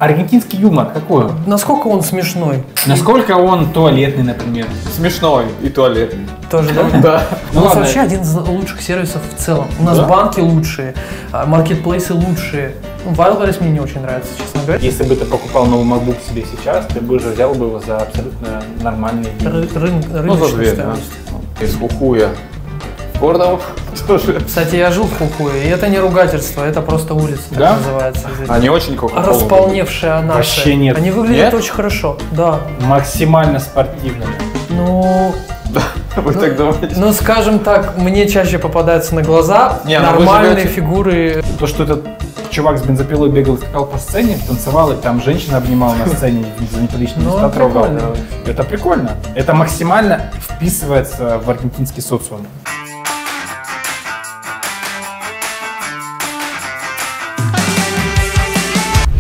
Аргентинский юмор какой он? Насколько он смешной? Насколько он туалетный, например? Смешной и туалетный. Тоже, да? Да. У нас вообще один из лучших сервисов в целом. У нас банки лучшие, маркетплейсы лучшие. Wildberries мне не очень нравится, честно говоря. Если бы ты покупал новый MacBook себе сейчас, ты бы уже взял бы его за абсолютно нормальные деньги. Рыночная стоимость. Из Хухуя. Гордов тоже. Кстати, я жил в Хухуе, и это не ругательство, это просто улица, так Да? называется. Они очень кока-колу. Располневшая нация. Вообще нет. Они выглядят Нет? очень хорошо, да. Максимально спортивные. Ну, Вы так думаете? ну, скажем так, мне чаще попадаются на глаза Не, ну вы нормальные живете- фигуры. То, что этот чувак с бензопилой бегал и скакал по сцене, танцевал, и там женщина обнимала на сцене, за неприличные Ну, места трогала. прикольно. Это прикольно. Это максимально вписывается в аргентинский социум.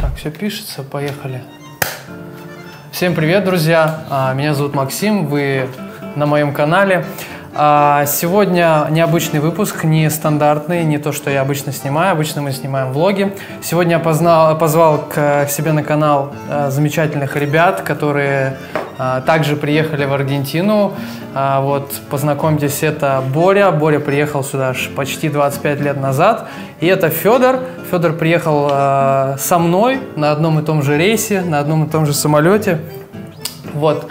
Так, все пишется, поехали. Всем привет, друзья! Меня зовут Максим, вы на моем канале. Сегодня необычный выпуск, не стандартный, не то, что я обычно снимаю. Обычно мы снимаем влоги. Сегодня я позвал к себе на канал замечательных ребят, которые также приехали в Аргентину. Вот, познакомьтесь, это Боря. Боря приехал сюда аж почти 25 лет назад. И это Федор. Федор приехал со мной на одном и том же рейсе, на одном и том же самолете. Вот.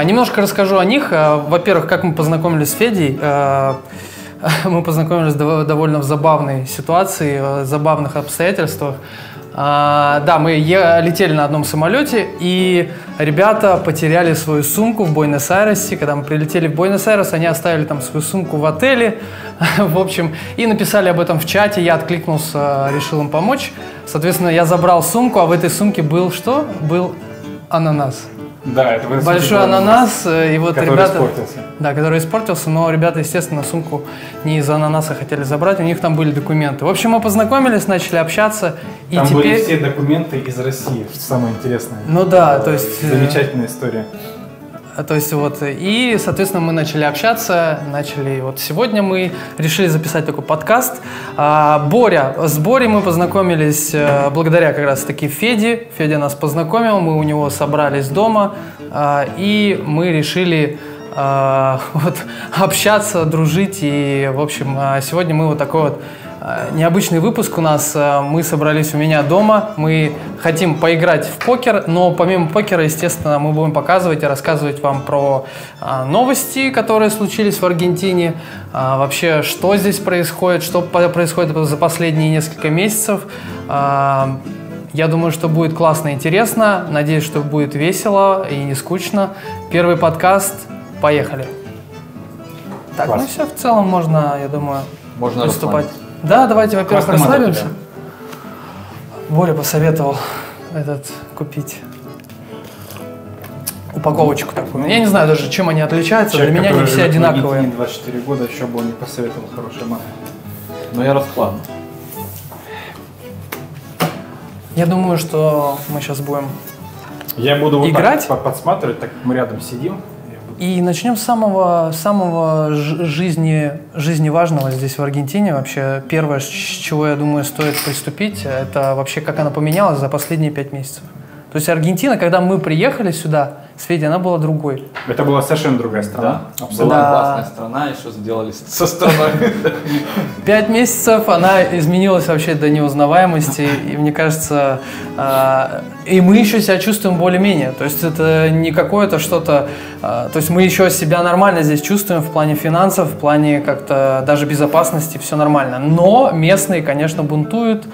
Немножко расскажу о них. Во-первых, как мы познакомились с Федей. Мы познакомились довольно в забавной ситуации, в забавных обстоятельствах. Да, мы летели на одном самолете, и ребята потеряли свою сумку в Буэнос-Айресе. Когда мы прилетели в Буэнос-Айрес, они оставили там свою сумку в отеле, в общем, и написали об этом в чате. Я откликнулся, решил им помочь. Соответственно, я забрал сумку, а в этой сумке был что? Был ананас. Да, это Большой ананас, и вот который ребята... испортился. Да, который испортился, но ребята, естественно, сумку не из-за ананаса хотели забрать, у них там были документы. В общем, мы познакомились, начали общаться, и Там теперь... были все документы из России, что самое интересное. Ну да, то есть... Замечательная история. То есть вот, и, соответственно, мы начали общаться, вот сегодня мы решили записать такой подкаст. С Борей мы познакомились благодаря как раз-таки Феде. Федя нас познакомил, мы у него собрались дома, и мы решили вот, общаться, дружить, и, в общем, сегодня мы вот такой вот необычный выпуск у нас. Мы собрались у меня дома, мы хотим поиграть в покер, но помимо покера, естественно, мы будем показывать и рассказывать вам про новости, которые случились в Аргентине, вообще, что здесь происходит, что происходит за последние несколько месяцев. Я думаю, что будет классно и интересно, надеюсь, что будет весело и не скучно. Первый подкаст, поехали. Так, Класс. ну все, в целом можно, я думаю, Можно приступать. расслабиться. Да, давайте, во-первых, Классный мат у расслабимся. тебя. Боря посоветовал купить упаковочку такую. Я не знаю даже, чем они отличаются. Человек, Для меня они который все живет в одинаковые. Аргентине 24 года, еще бы он не посоветовал хороший мат. Но я раскладно. Я думаю, что мы сейчас будем Я буду вот играть? так подсматривать, так как мы рядом сидим. И начнем с самого жизни важного здесь в Аргентине. Вообще, первое, с чего, я думаю, стоит приступить, это вообще, как она поменялась за последние 5 месяцев. То есть Аргентина, когда мы приехали сюда с Федей, она была другой. Это была совершенно другая страна. Да? Абсолютно. Была Да. классная страна, и что сделали со страной. 5 месяцев она изменилась вообще до неузнаваемости, и мне кажется, и мы еще себя чувствуем более-менее. То есть это не какое-то что-то, то есть мы еще себя нормально здесь чувствуем в плане финансов, в плане как-то даже безопасности, все нормально. Но местные, конечно, бунтуют.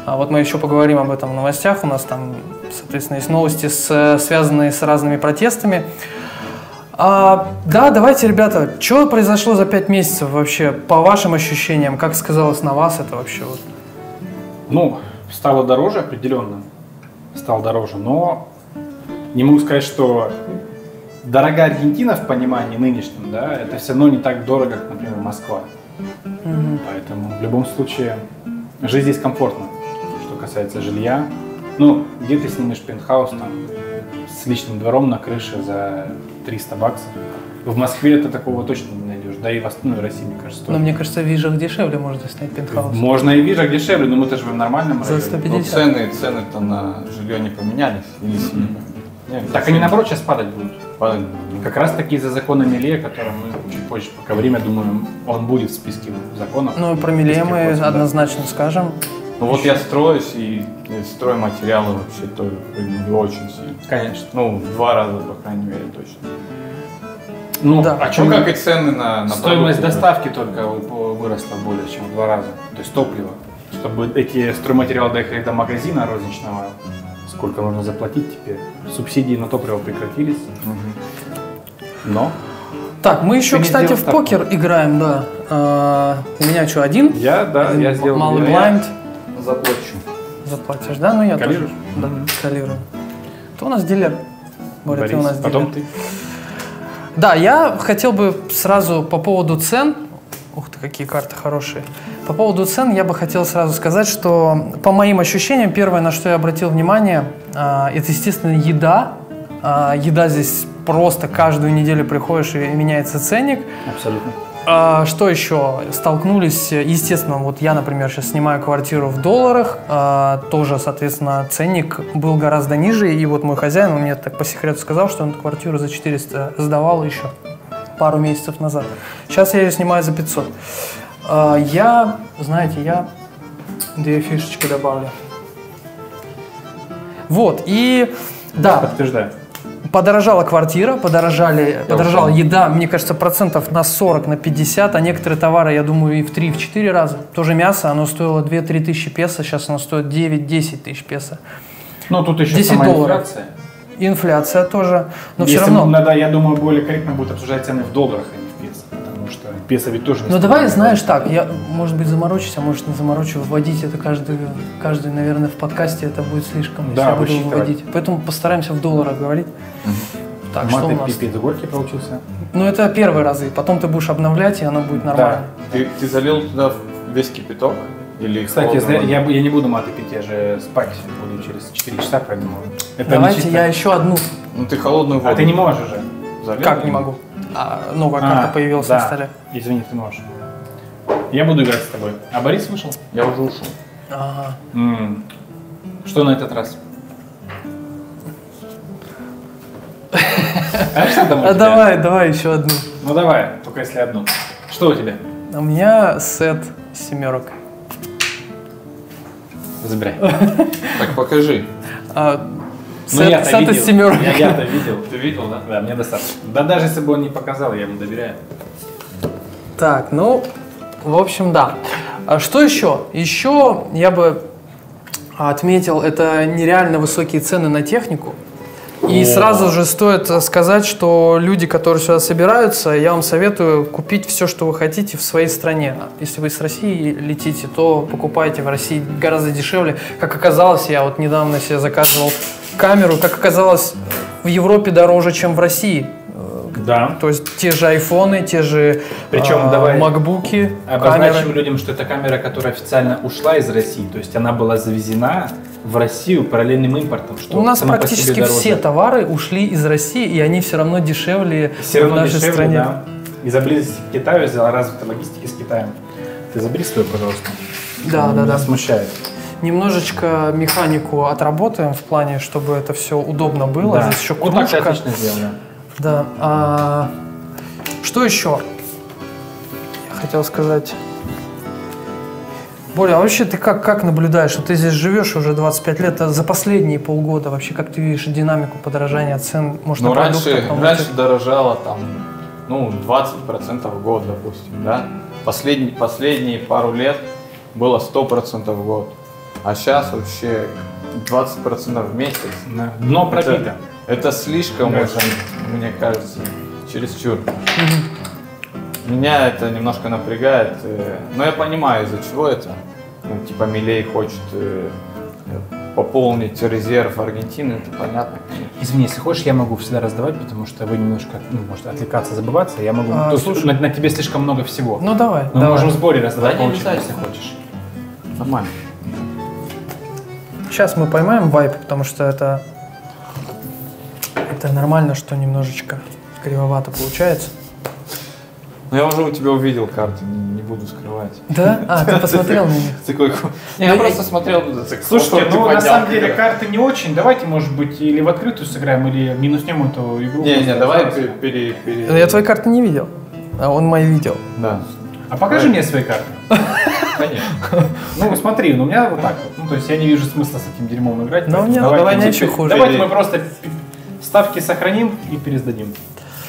Вот мы еще поговорим об этом в новостях. У нас там, соответственно, есть новости, связанные с разными протестами. Да, давайте, ребята, что произошло за 5 месяцев вообще, по вашим ощущениям? Как сказалось на вас это вообще? Вот? Ну, стало дороже определенно. Стало дороже, но не могу сказать, что дорога Аргентина в понимании нынешнем, да, это все равно не так дорого, как, например, Москва. Поэтому в любом случае жизнь здесь комфортна. Что касается жилья, ну, где ты снимешь пентхаус там с личным двором на крыше за $300. В Москве ты такого точно не найдешь Да и в остальной России, мне кажется, Но тоже. мне кажется, в Вижах дешевле можно снять пентхаус. Можно и в Вижах дешевле, но мы-то живем в нормальном За районе. 150. Но цены-то на жилье не поменялись или сильно? Нет, Так они наоборот сейчас падать будут. падают. Как раз таки из-за закона Милле, о котором мы чуть позже, пока время, думаю, он будет в списке законов. Ну, про Милле мы Списке да. однозначно скажем. Ну вот я строюсь, и стройматериалы вообще тоже не очень сильно. Конечно. Ну, в 2 раза, по крайней мере, точно. Ну, Да. о чем Ну, как и цены на стоимость продукты. доставки только выросла более чем в 2 раза. То есть топливо. Чтобы эти стройматериалы доехали до магазина розничного, сколько нужно заплатить теперь? Субсидии на топливо прекратились. Но Так, мы еще, Ты не кстати, сделал в ставку? покер играем, да. У меня что, один? я Один сделал. малый я- блайнд. Заплачу. Заплатишь, да? Ну, я Калируешь? тоже. Да, калирую. Ты у нас дилер. Боря, ты у Борис, нас потом дилер. ты. Да, я хотел бы сразу по поводу цен, ух ты, какие карты хорошие. По поводу цен я бы хотел сразу сказать, что по моим ощущениям, первое, на что я обратил внимание, это, естественно, еда. Еда здесь просто каждую неделю приходишь и меняется ценник. Абсолютно. Что еще? Столкнулись, естественно, вот я, например, сейчас снимаю квартиру в долларах, тоже, соответственно, ценник был гораздо ниже, и вот мой хозяин, он мне так по секрету сказал, что он эту квартиру за 400 сдавал еще пару месяцев назад. Сейчас я ее снимаю за 500. Я 2 фишечки добавлю. Вот, и да. Подтверждаю. Подорожала квартира, подорожала еда, мне кажется, процентов на 40, на 50, а некоторые товары, я думаю, и в 3-4 раза. Тоже мясо, оно стоило 2-3 тысячи песо, сейчас оно стоит 9-10 тысяч песо. Ну, тут еще 10 сама долларов. инфляция. Инфляция тоже, но Если все равно. надо, я думаю, более корректно будет обсуждать цены в долларах, а не в песо. Потому что песо ведь тоже не Ну стоит. давай, знаешь, так, я, может быть, заморочусь, а может не заморочу, вводить это каждый, наверное, в подкасте это будет слишком, Да, если я буду высчитывать. выводить. Поэтому постараемся в долларах говорить. Так, что у Маты нас? пипец горький получился. Ну это первые разы, потом ты будешь обновлять, и оно будет нормально. Ты залил туда весь кипяток? Или Кстати, холодной водой? я не буду маты пить, я же спать буду через 4 часа, поэтому... Это Давайте не чисто. я еще одну. Ну ты холодную воду А ты не можешь уже. залил? Как не могу? Новая карта появилась да. на столе. Извини, ты можешь. Я буду играть с тобой. А Борис вышел? Я уже ушел. Ага. Что на этот раз? А что там у тебя? Давай еще одну. Ну давай, только если одну. Что у тебя? У меня сет семерок. Забирай. Так покажи. я-то Сет из видел. семерок. Я-то видел. Ты видел, да? Да, мне достаточно. Да даже если бы он не показал, я ему доверяю. Так, ну, в общем, да. Что еще? Еще я бы отметил, это нереально высокие цены на технику. И сразу же стоит сказать, что люди, которые сюда собираются, я вам советую купить все, что вы хотите в своей стране. Если вы из России летите, то покупайте в России гораздо дешевле. Как оказалось, я вот недавно себе заказывал камеру, как оказалось, в Европе дороже, чем в России. Да. То есть те же айфоны, те же Причем давай макбуки, обозначим камеры. людям, что это камера, которая официально ушла из России. То есть она была завезена в Россию параллельным импортом. Что У нас само по себе практически дороже. все товары ушли из России, и они все равно дешевле Все в равно нашей дешевле, стране. да. Из-за близости к Китаю, из-за развитой логистики с Китаем. Ты забери свою, пожалуйста. Да, да, Меня да. смущает. Немножечко механику отработаем в плане, чтобы это все удобно было. Да. Здесь еще Вот так ты кружка. отлично сделал, да. Да. Что еще? Я хотел сказать. Боря, а вообще ты как наблюдаешь? Вот ты здесь живешь уже 25 лет, а за последние полгода вообще как ты видишь динамику подорожания цен? Может, Ну, на продуктах, раньше дорожало там, 20% в год, допустим, да? Последние пару лет было 100% в год. А сейчас вообще 20% в месяц. Да. Дно пробито. Это слишком, Да. очень, мне кажется, чересчур. Меня это немножко напрягает, но я понимаю, из-за чего это. Ну, типа Милей хочет пополнить резерв Аргентины, это понятно. Извини, если хочешь, я могу всегда раздавать, потому что вы немножко, может, отвлекаться, забываться. Я могу. То есть слушай. на тебе слишком много всего. Ну давай, Мы давай. можем в сборе раздавать Да, по не очереди, обязательно. если хочешь. Нормально. Сейчас мы поймаем вайп, потому что это нормально, что немножечко кривовато получается. Ну, я уже у тебя увидел карты, не буду скрывать. Да? А, ты посмотрел на них? Такой, я просто смотрел. Слушайте, ну на самом деле карты не очень. Давайте, может быть, или в открытую сыграем, или минуснем эту игру. Не, давай Я твои карты не видел, а он мои видел. Да. А покажи мне свои карты. Конечно. Ну, смотри, у меня вот так вот. Ну, то есть я не вижу смысла с этим дерьмом играть. Но у меня еще хуже. Давайте мы просто ставки сохраним и пересдадим.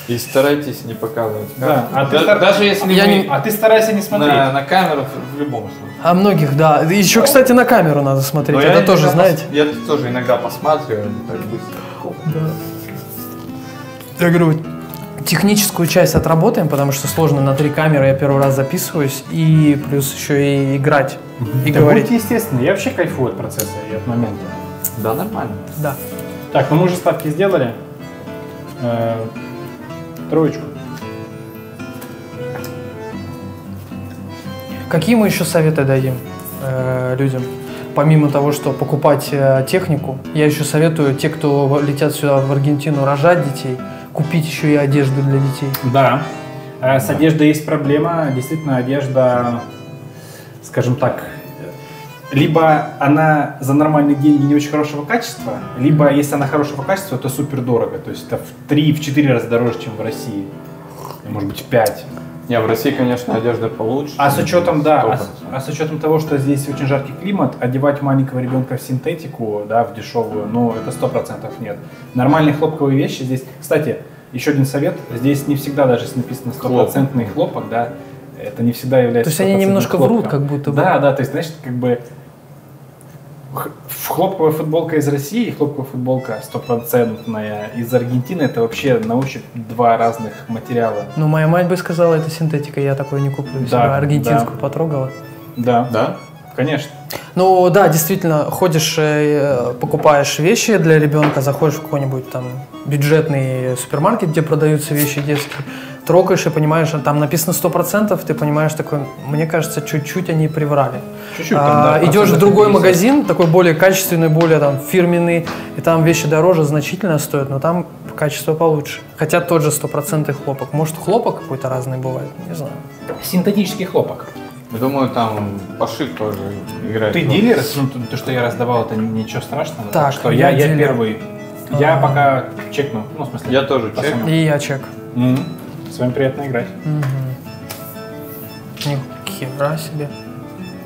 И старайтесь не показывать. Да. Даже если А ты старайся не смотреть. на камеру в любом случае. А многих, да. Еще, кстати, на камеру надо смотреть. Но Это тоже, знаете. Я тоже иногда посматриваю, так быстро. Да. Я говорю, техническую часть отработаем, потому что сложно на 3 камеры, я первый раз записываюсь, и плюс еще и играть, и Да говорить. будьте естественно, я вообще кайфую от процесса и от момента. Да, нормально. Да. Так, ну мы уже ставки сделали. Троечку. Какие мы еще советы дадим людям? Помимо того, что покупать технику, я еще советую те, кто летят сюда в Аргентину рожать детей, купить еще и одежду для детей. Да. С одеждой есть проблема. Действительно, одежда, скажем так, либо она за нормальные деньги не очень хорошего качества, либо если она хорошего качества, то супер дорого. То есть это в 3-4 раза дороже, чем в России. Может быть, в 5. Не, в России, конечно, одежда получше. А с учетом, да, 100%. а с учетом того, что здесь очень жаркий климат, одевать маленького ребенка в синтетику, да, в дешевую, ну, это 100% нет. Нормальные хлопковые вещи здесь. Кстати, еще один совет, здесь не всегда, даже если написано 100% хлопок, да, это не всегда является. То есть они немножко хлопком. врут, как будто бы. Да, то есть, значит, как бы хлопковая футболка из России и хлопковая футболка 100% из Аргентины, это вообще на ощупь 2 разных материала. Ну, моя мать бы сказала, это синтетика, я такое не куплю. Если Да, аргентинскую потрогала. Да, Да? конечно. Ну да, действительно, ходишь, покупаешь вещи для ребенка, заходишь в какой-нибудь там бюджетный супермаркет, где продаются вещи детские, трогаешь и понимаешь, там написано 100%, ты понимаешь такой, мне кажется, чуть-чуть они приврали. Чуть-чуть там, да, идешь в другой 50. магазин, такой более качественный, более там фирменный, и там вещи дороже значительно стоят, но там качество получше. Хотя тот же 100% хлопок. Может, хлопок какой-то разный бывает, не знаю. Синтетический хлопок. Я думаю, там пошив тоже играет. Ты роль. дилер? Ну, то, что я раздавал, это ничего страшного. Так, что я я дилер. первый. Я пока чекну. Ну, в смысле, Я тоже по чек. сумме. И я чек. С вами приятно играть. Нихера себе.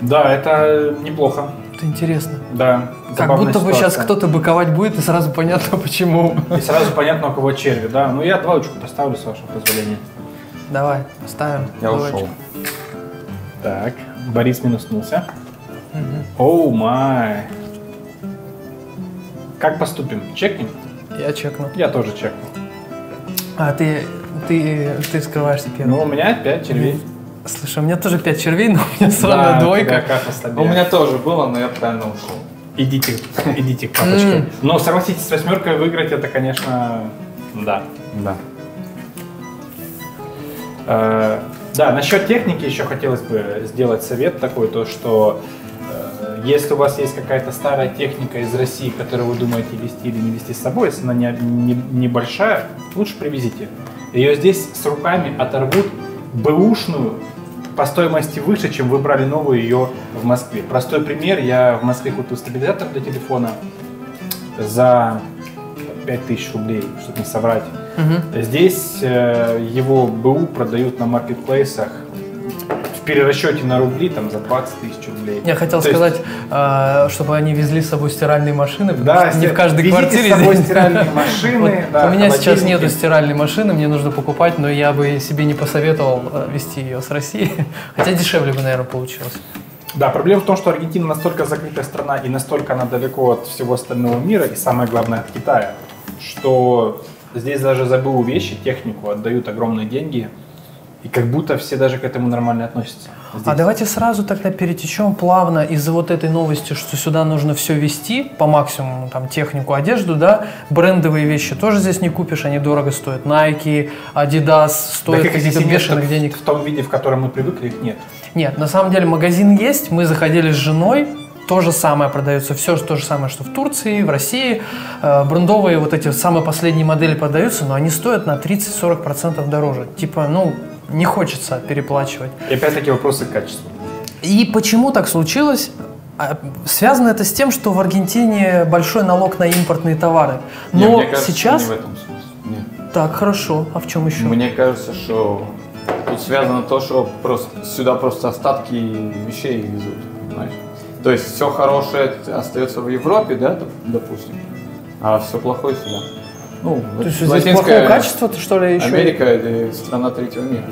Да, это неплохо. Это интересно. Да. Как забавная будто бы сейчас ситуация. кто-то быковать будет, и сразу понятно почему. И сразу понятно, у кого черви, да. Ну, я 2 поставлю, с вашего позволения. Давай, ставим. Я двоечку. ушел. Так, Борис минуснулся. Оу май. Как поступим? Чекнем? Я чекну. Я тоже чекну. А ты скрываешься первым. Ну, у меня 5 червей. Слушай, у меня тоже 5 червей, но у меня Да, сраная у тебя двойка. карта слабее. У меня тоже было, но я правильно ушел. Идите к папочке. Но согласитесь, с 8 выиграть это, конечно, да. Да. Да, насчет техники еще хотелось бы сделать совет такой, то что если у вас есть какая-то старая техника из России, которую вы думаете везти или не везти с собой, если она небольшая, лучше привезите. Ее здесь с руками оторвут бэушную по стоимости выше, чем вы брали новую ее в Москве. Простой пример, я в Москве купил стабилизатор для телефона за 5000 рублей, чтобы не соврать. Здесь его БУ продают на маркетплейсах в перерасчете на рубли там за 20 тысяч рублей. Я хотел То есть, сказать, чтобы они везли с собой стиральные машины, потому да, что не в каждой везите квартире. с собой здесь. стиральные машины. Вот да, у меня сейчас холодильники. нету стиральной машины, мне нужно покупать, но я бы себе не посоветовал везти ее с России. Хотя дешевле бы, наверное, получилось. Да, проблема в том, что Аргентина настолько закрытая страна и настолько она далеко от всего остального мира, и самое главное от Китая, что здесь даже за БУ вещи, технику отдают огромные деньги, и как будто все даже к этому нормально относятся. Здесь. А давайте сразу тогда перетечем плавно из-за вот этой новости, что сюда нужно все везти по максимуму, там технику, одежду, да, брендовые вещи тоже здесь не купишь, они дорого стоят. Nike, Adidas стоят Так их каких-то здесь нет, бешеных только денег. в том виде, в котором мы привыкли, их нет. Нет, на самом деле магазин есть, мы заходили с женой, то же самое продается, все то же самое, что в Турции, в России. Брендовые вот эти самые последние модели продаются, но они стоят на 30-40% дороже. Типа, ну, не хочется переплачивать. И опять-таки вопросы к качеству. И почему так случилось? Связано это с тем, что в Аргентине большой налог на импортные товары. Не, Но мне кажется, сейчас... не в этом смысле. Нет. Так, хорошо. А в чем еще? Мне кажется, что тут связано то, что сюда просто остатки вещей везут. Понимаешь? То есть все хорошее остается в Европе, да, допустим, а все плохое сюда. Ну, То есть здесь плохого качества, что ли, еще? Америка – это страна третьего мира.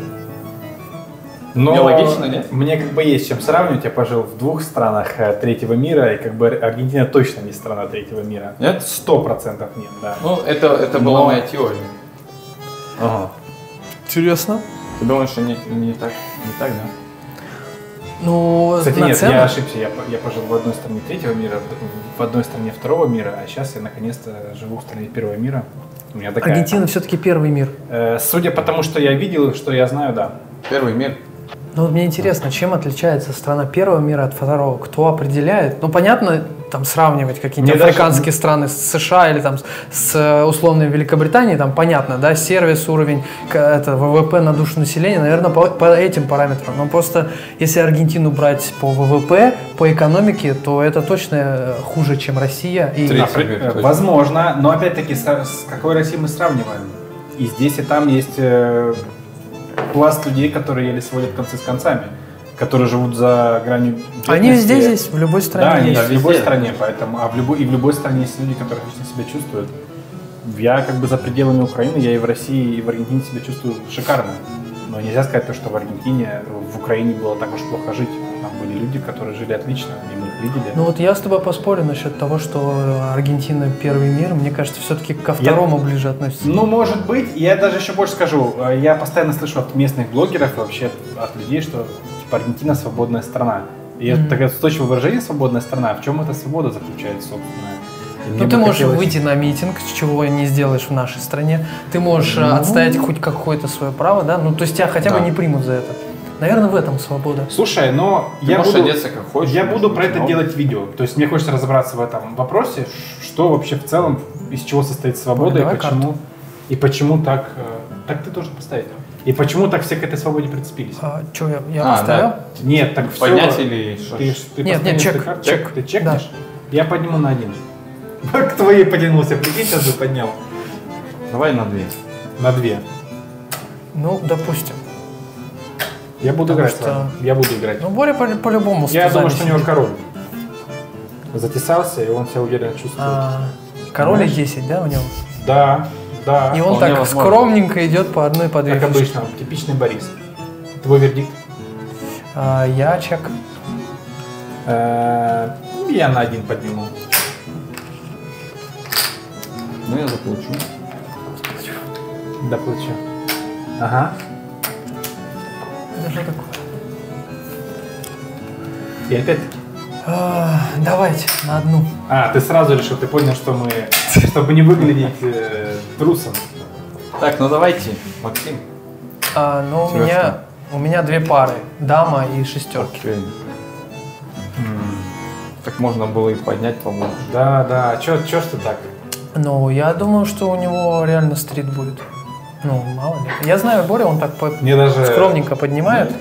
Но Нелогично, нет? Мне как бы есть чем сравнивать. Я пожил в 2 странах третьего мира, и как бы Аргентина точно не страна третьего мира. Нет? 100% нет, да. Ну, это была моя теория. Ага. Интересно. Ты думаешь, что не так, да? Ну, Кстати, на нет, цену? я ошибся. Я пожил в одной стране третьего мира, в одной стране второго мира, а сейчас я наконец-то живу в стране первого мира. У меня такая... Аргентина все-таки первый мир. Судя по тому, что я видел, что я знаю, да. Первый мир. Ну, вот мне интересно, чем отличается страна первого мира от второго? Кто определяет? Ну, понятно, там сравнивать какие-нибудь Мне африканские страны с США или там с условной Великобританией, там понятно, да, сервис, уровень, это, ВВП на душу населения, наверное, по этим параметрам. Но просто если Аргентину брать по ВВП, по экономике, то это точно хуже, чем Россия. И... Третий мир, точно. Возможно, но опять-таки с какой Россией мы сравниваем? И здесь, и там есть пласт людей, которые еле сводят концы с концами, которые живут за гранью бедности. Они везде есть, в любой стране. Да, они есть. есть в любой стране, поэтому, и в любой стране есть люди, которые отлично себя чувствуют. Я как бы за пределами Украины, я и в России, и в Аргентине себя чувствую шикарно. Но нельзя сказать то, что в Аргентине, в Украине было так уж плохо жить. Там были люди, которые жили отлично, и мы их видели. Ну вот я с тобой поспорю насчет того, что Аргентина первый мир. Мне кажется, все-таки ко второму ближе относится. Ну, может быть. Я даже еще больше скажу. Я постоянно слышу от местных блогеров и вообще от людей, что типа, Аргентина свободная страна. И это такое устойчивое выражение «свободная страна». В чем эта свобода заключается, собственно? Ну, ты можешь выйти на митинг, чего не сделаешь в нашей стране. Ты можешь отстоять хоть какое-то свое право, да? Ну, то есть тебя хотя бы не примут за это. Наверное, в этом свобода. Слушай, но ты можешь одеться как хочешь. Я буду про это делать видео. То есть мне хочется разобраться в этом вопросе, что вообще в целом, из чего состоит свобода, и почему так... Так ты должен поставить. И почему так все к этой свободе прицепились? Что, я поставил? Да. Нет, так все... Поднять или что? Ты Нет, чек. Ты чекнешь? Да. Я подниму на 1. К твоей потянулся, прикинь, сейчас бы поднял. Давай на 2. На 2. Ну, допустим. Я буду играть. Я буду играть. Ну, Боря по-любому. Я думаю, что у него король. Затесался, и он себя уверенно чувствует. Король 10, да, у него? Да. И он так скромненько идет по одной, по две. Как обычно, типичный Борис. Твой вердикт? Я чек. Я на 1 подниму. Ну, я заплачу. Доплачу. Ага. Это что такое? И опять-таки. Давайте на 1. Ты сразу решил, ты понял, что мы, чтобы не выглядеть трусом. Так, ну давайте, Максим. Ну, у меня 2 пары. Дама и шестерки. Okay. Так можно было и поднять, по-моему. Да. Чё ж ты так? Ну, я думаю, что у него реально стрит будет. Ну, мало ли. Я знаю Боря, он так скромненько поднимает.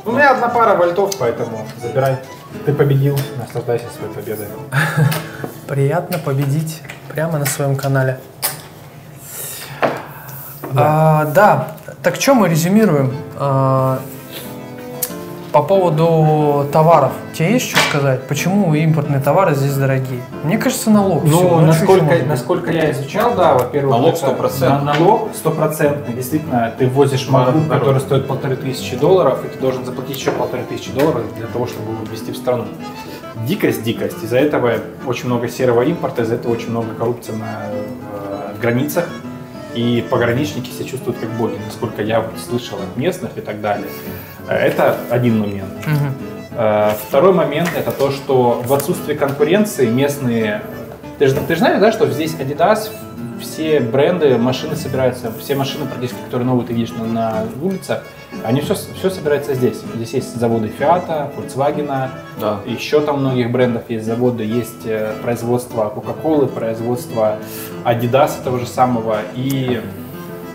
У меня 1 пара вольтов, поэтому забирай. Ты победил, наслаждайся своей победой. Приятно победить прямо на своем канале. Да. Так что мы резюмируем? По поводу товаров. Тебе есть что сказать? Почему импортные товары здесь дорогие? Мне кажется, налог. Ну, насколько я изучал, да, во-первых... Налог 100%. Налог 100%. Действительно, ты возишь MacBook, который стоит $1500, и ты должен заплатить еще $1500 для того, чтобы его ввести в страну. Дикость. Из-за этого очень много серого импорта, из-за этого очень много коррупции на границах. И пограничники себя чувствуют как боги, насколько я слышал от местных и так далее. Это один момент. Второй момент – это то, что в отсутствии конкуренции местные... Ты же знаешь, да, что здесь Adidas, все бренды, машины собираются, все машины практически, которые новые ты видишь на улицах, Они все собирается здесь. Здесь есть заводы Fiat, Volkswagen, Да. еще там многих брендов есть заводы, есть производство Coca-Cola, производство Adidas того же самого. И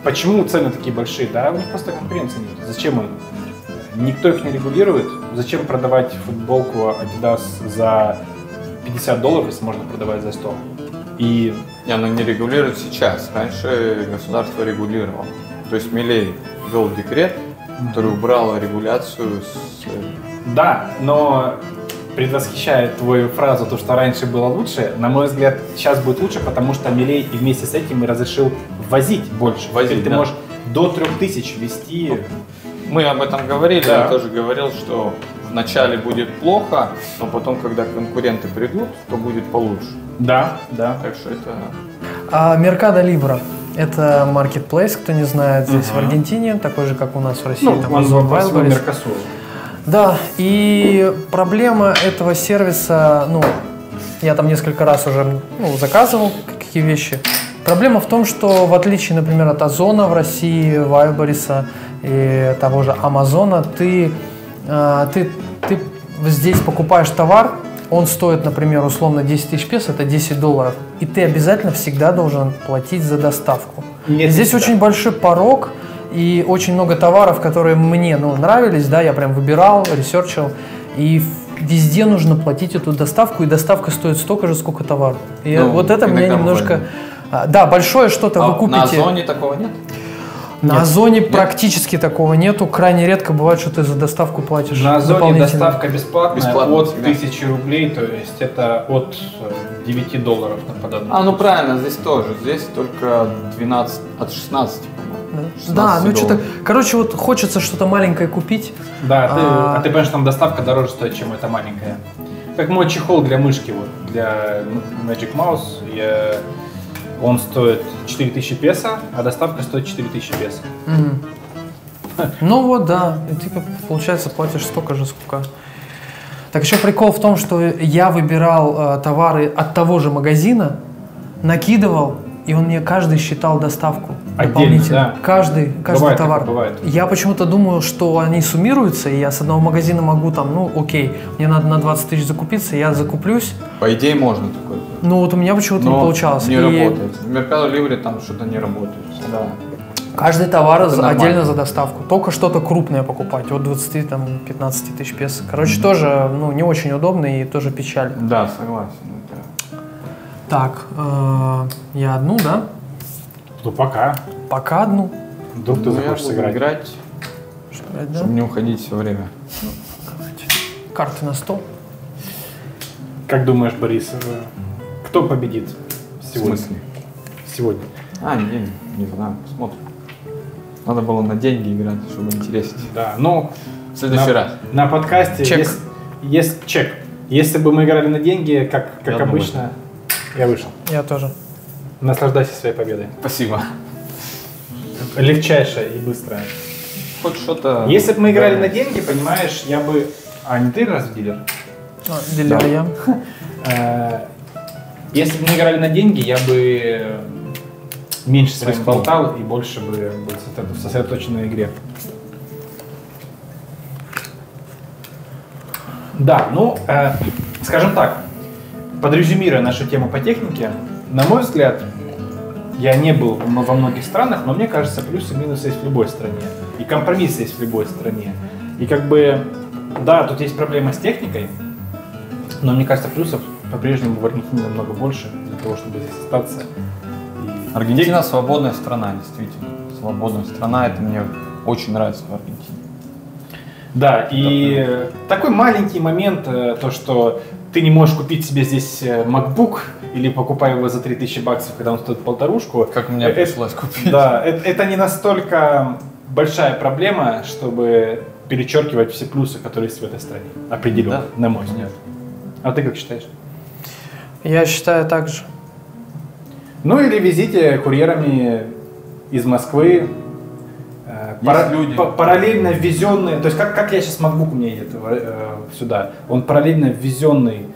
почему цены такие большие? Да, у них просто конкуренции нет. Зачем им? Никто их не регулирует. Зачем продавать футболку Adidas за $50, если можно продавать за 100? И Оно не регулирует сейчас. Раньше государство регулировало. То есть Милей ввел декрет, который убрал регуляцию с... да, но предвосхищает твою фразу, то, что раньше было лучше, на мой взгляд, сейчас будет лучше, потому что Милей и вместе с этим и разрешил возить больше. Возить, Теперь ты да. можешь до 3000 везти. Мы об этом говорили, Да. я тоже говорил, что вначале будет плохо, но потом, когда конкуренты придут, то будет получше. Да, да. Так что это... А Mercado Libre – это marketplace, кто не знает, здесь в Аргентине, такой же, как у нас в России. Ну, там он Озон, по всему Wildberries. Меркосуру. Да, и проблема этого сервиса, ну, я там несколько раз уже заказывал какие вещи. Проблема в том, что в отличие, например, от Озона в России, Wildberries и того же Амазона, ты здесь покупаешь товар, он стоит, например, условно 10 тысяч песо, это $10, и ты обязательно всегда должен платить за доставку. Нет, И здесь всегда. очень большой порог, и очень много товаров, которые мне нравились, да, я прям выбирал, ресерчил, и везде нужно платить эту доставку, и доставка стоит столько же, сколько товар. И Ну, вот это меня иногда немножко... бывает. Да, большое что-то вы купите. на Озоне такого нет? На Нет. Озоне практически такого нету. Крайне редко бывает, что ты за доставку платишь. На Озоне дополнительно. доставка бесплатная Бесплатно от всегда. 1000 рублей, то есть это от $9 на подобное. Ну правильно, здесь тоже. Здесь только 12, от 16, по-моему. 16 Да, ну что-то... долларов. Короче, вот хочется что-то маленькое купить. Да, А. ты понимаешь, там доставка дороже стоит, чем эта маленькая. Как мой чехол для мышки, вот, для Magic Mouse, он стоит 4000 песо, а доставка стоит 4000 песо. Мгм. Ну вот, да. И ты, получается, платишь столько же, сколько... Так еще прикол в том, что я выбирал товары от того же магазина, накидывал, и он мне каждый считал доставку Отдельно, дополнительно. да. Каждый Бывает товар. такое, бывает. Я почему-то думаю, что они суммируются, и я с одного магазина могу там, ну окей, мне надо на 20 тысяч закупиться, я закуплюсь. По идее можно такое сделать. Ну вот у меня почему-то не Но получалось. не И работает. В Mercado Libre там что-то не работает. Да. каждый товар Это нормально. отдельно за доставку. Только что-то крупное покупать, от 20-15 тысяч песо. Короче, тоже не очень удобно и тоже печаль. Да, согласен. Так, я одну, да? Ну пока. Пока одну. Вдруг ты Ну, я захочешь буду сыграть. играть, Что брать, да? чтобы не уходить все время. Карты на стол. Как думаешь, Борис, кто победит В сегодня? смысле? Сегодня. Не знаю, посмотрим. Надо было на деньги играть, чтобы интереснее. Да, ну, В следующий на, раз. на подкасте Чек. есть чек. Если бы мы играли на деньги, как Я обычно, я вышел. Я тоже. Наслаждайся своей победой. Спасибо. Легчайшая и быстрая. Хоть что-то... Если бы мы играли Да. на деньги, понимаешь, я бы... А, не ты разве дилер? Дилер Да. я. Если бы мы играли на деньги, я бы меньше с вами Рискнул. болтал и больше бы был сосредоточен на игре. Да, ну, скажем так, подрезюмируя нашу тему по технике, на мой взгляд, я не был во многих странах, но мне кажется, плюсы и минусы есть в любой стране. И компромиссы есть в любой стране. И как бы, да, тут есть проблема с техникой, но мне кажется, плюсов по-прежнему в Аргентине намного больше для того, чтобы здесь остаться. И Аргентина свободная страна, действительно. Свободная страна, это мне очень нравится в Аргентине. Да, и такой маленький момент, то, что ты не можешь купить себе здесь MacBook или покупай его за 3000 баксов, когда он стоит полторушку. Как мне пришлось купить. Да, это не настолько большая проблема, чтобы перечеркивать все плюсы, которые есть в этой стране. Определенно, Да. на мой взгляд. А ты как считаешь? Я считаю так же. Ну или везите курьерами из Москвы. люди. Параллельно ввезенные, то есть как я сейчас MacBook у меня едет сюда, он параллельно ввезенный,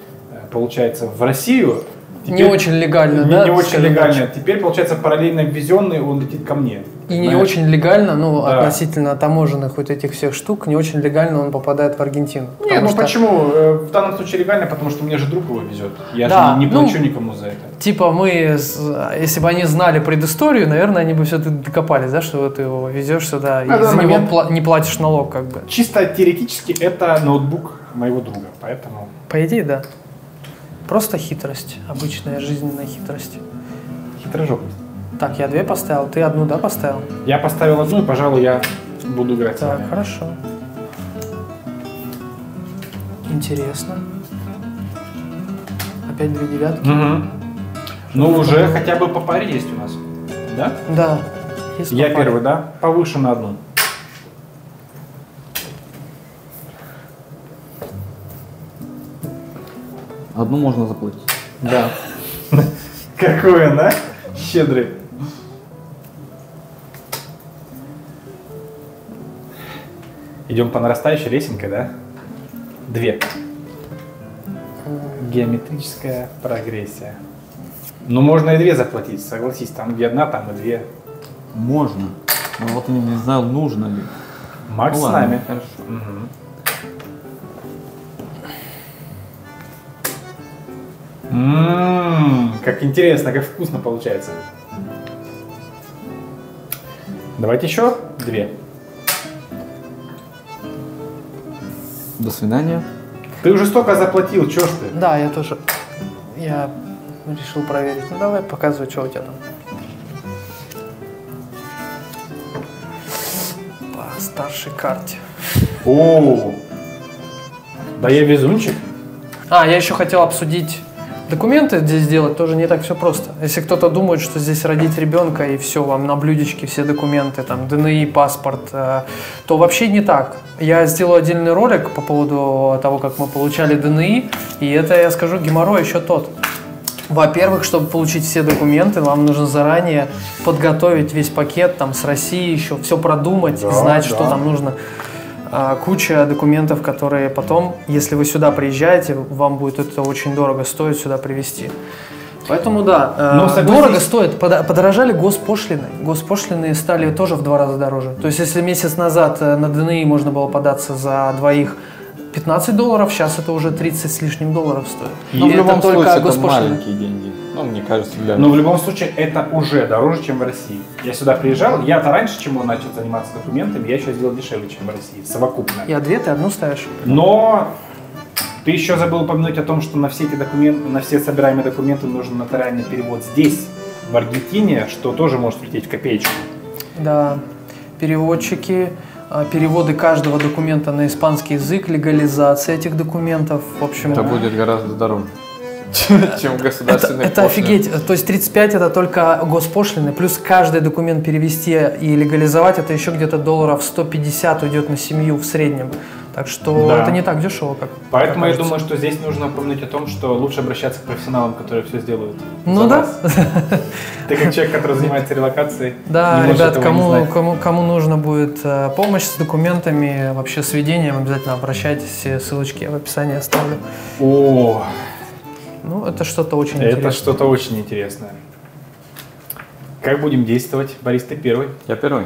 получается, в Россию, Не очень легально, не, да? не очень скажем легально. так. Теперь, получается, параллельно ввезенный, он летит ко мне. И не Знаешь? очень легально, ну, Да. относительно таможенных вот этих всех штук, не очень легально он попадает в Аргентину. Нет, Потому ну что, почему? В данном случае легально, потому что мне же друг его везет. Я Да, же не ну, плачу никому за это. типа если бы они знали предысторию, наверное, они бы все-таки докопались, да, что ты его везешь сюда и На за данный него момент- не платишь налог, как бы. Чисто теоретически это ноутбук моего друга, поэтому... По идее, да. Просто хитрость, обычная жизненная хитрость. Хитрожопость. Так, я 2 поставил, ты одну, да, поставил? Я поставил одну, и, пожалуй, я буду играть с Так, вами. хорошо. Интересно. Опять 2 девятки. Мгм. Ну, уже хотя бы по паре есть у нас. Да? Да. Есть Я попали. первый, да? Повыше на одну. Одну можно заплатить. Да. Какой он, а? Щедрый. Идем по нарастающей лесенкой, да? 2. Геометрическая прогрессия. Ну, можно и 2 заплатить, согласись. Там где одна, там и 2. Можно. Но вот я не знаю, нужно ли. Макс Ну с ладно, нами. хорошо. Мгм. Как интересно, как вкусно получается. Давайте еще 2. До свидания. Ты уже столько заплатил, чё ж ты? Да, я тоже. Я решил проверить. Ну давай, показывай, что у тебя там. По старшей карте. О, да я везунчик. Я еще хотел обсудить документы здесь сделать, тоже не так все просто. Если кто-то думает, что здесь родить ребенка и все, вам на блюдечке все документы, там, ДНИ, паспорт, то вообще не так. Я сделаю отдельный ролик по поводу того, как мы получали ДНИ, и это, я скажу, геморрой еще тот. Во-первых, чтобы получить все документы, вам нужно заранее подготовить весь пакет там, с России еще, все продумать, Да, знать, да. что там нужно. Куча документов, которые потом, если вы сюда приезжаете, вам будет это очень дорого стоить сюда привезти. Поэтому да, Но согласись- дорого стоит. Подорожали госпошлины. Госпошлины стали тоже в 2 раза дороже. То есть, если месяц назад на ДНИ можно было податься за двоих $15, сейчас это уже 30 с лишним долларов стоит. Но И в любом это только случае это госпошлины. маленькие деньги. Ну, мне кажется, для... Но в любом случае это уже дороже, чем в России. Я сюда приезжал, я-то раньше, чем он начал заниматься документами, я еще сделал дешевле, чем в России, совокупно. Я 2, ты одну ставишь. Но ты еще забыл упомянуть о том, что на все эти документы, на все собираемые документы нужен нотариальный перевод здесь, в Аргентине, что тоже может влететь в копеечку. Да, переводчики, переводы каждого документа на испанский язык, легализация этих документов. В общем, Это будет гораздо дороже, чем государственный это офигеть. То есть 35 это только госпошлины, плюс каждый документ перевести и легализовать, это еще где-то долларов 150 уйдет на семью в среднем. Так что Да. это не так дешево, как Поэтому я кажется. думаю, что здесь нужно упомянуть о том, что лучше обращаться к профессионалам, которые все сделают. Ну за да. вас. Ты как человек, который занимается релокацией, Да, не можешь ребят, этого не знать. кому нужно будет помощь с документами, вообще с ведением, обязательно обращайтесь, все ссылочки я в описании оставлю. О, Ну, это что-то очень это интересное. что-то очень интересное. Как будем действовать? Борис, ты первый. Я первый.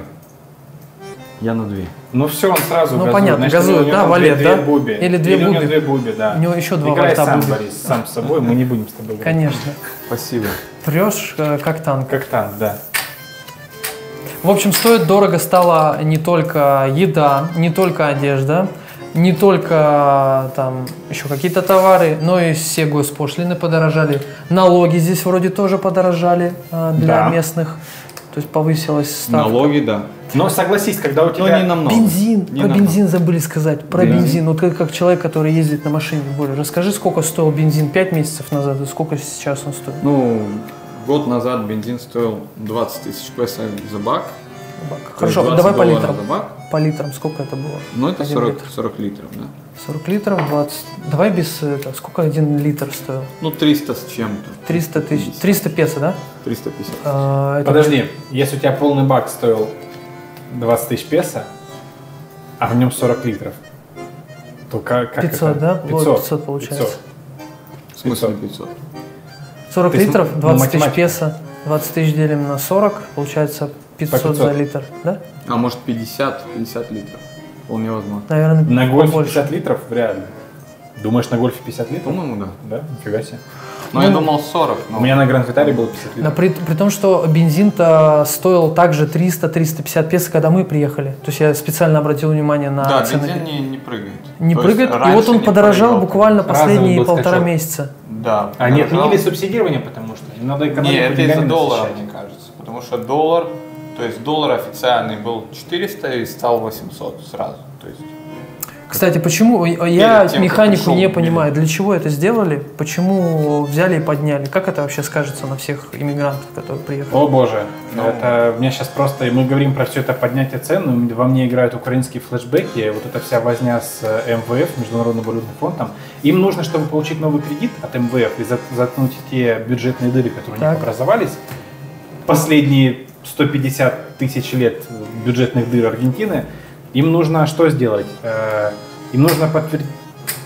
Я на 2. Ну все, он сразу Ну, газует. понятно, Значит, газует, у него да, там валет, две да? буби. Или две у него буби. 2 буби, да. У него еще 2 Играй вольта сам, будет. Борис, сам с собой, мы не будем с тобой играть. Конечно. Спасибо. Прешь как танк. Как танк, да. В общем, стоит дорого стала не только еда, не только одежда, не только там еще какие-то товары, но и все госпошлины подорожали. Налоги здесь вроде тоже подорожали для Да. местных. То есть повысилась ставка. Налоги, да. Но согласись, когда у Но тебя... не намного. Бензин. Не Про намного. бензин забыли сказать. Про Бензин. бензин. Вот как человек, который ездит на машине. Боря, расскажи, сколько стоил бензин 5 месяцев назад и сколько сейчас он стоит? Ну, год назад бензин стоил 20 тысяч песо за бак. Хорошо, 20 давай по долларов литрам. за бак. По литрам сколько это было? Ну, это 1 литр. 40 литров, да. 40 литров, 20. Давай без этого. Сколько 1 литр стоил? Ну, 300 с чем-то. 300 тысяч. 300 песо, да? 350. Это- Подожди, если у тебя полный бак стоил 20 тысяч песо, а в нем 40 литров, то как 500, это? да? 500, Вот 500 получается. 500. В смысле 500? 40 То есть, литров, 20 тысяч математика. песо, 20 тысяч делим на 40, получается 500 за литр, да? А может 50 литров. Вполне возможно. Наверное, На гольфе побольше. 50 литров? Вряд ли. Думаешь, на гольфе 50 литров? По-моему, да. Да, нифига себе. Но я думал 40. Но... У меня на Гранд Витале было 50 Но литров. при том, что бензин-то стоил также 300-350 песо, когда мы приехали. То есть я специально обратил внимание на Да, цены. бензин не прыгает. Не То прыгает, есть и вот раньше он не подорожал прыгал. буквально последние был 1,5 скачок. месяца. Да. Они подорожал. отменили субсидирование, потому что им надо экономику Не, это из-за деньгами доллара, насыщать. мне кажется. Потому что доллар, то есть доллар официальный был 400 и стал 800 сразу. То есть Кстати, почему я Перед тем, как механику ушел не в понимаю, для чего это сделали, почему взяли и подняли, как это вообще скажется на всех иммигрантов, которые приехали? О боже, Ну. это мне сейчас просто, и мы говорим про все это поднятие цен, но во мне играют украинские флешбеки, вот эта вся возня с МВФ, Международным валютным фондом. Им нужно, чтобы получить новый кредит от МВФ и заткнуть те бюджетные дыры, которые у них Так. образовались, последние 150 тысяч лет бюджетных дыр Аргентины, им нужно что сделать? Им нужно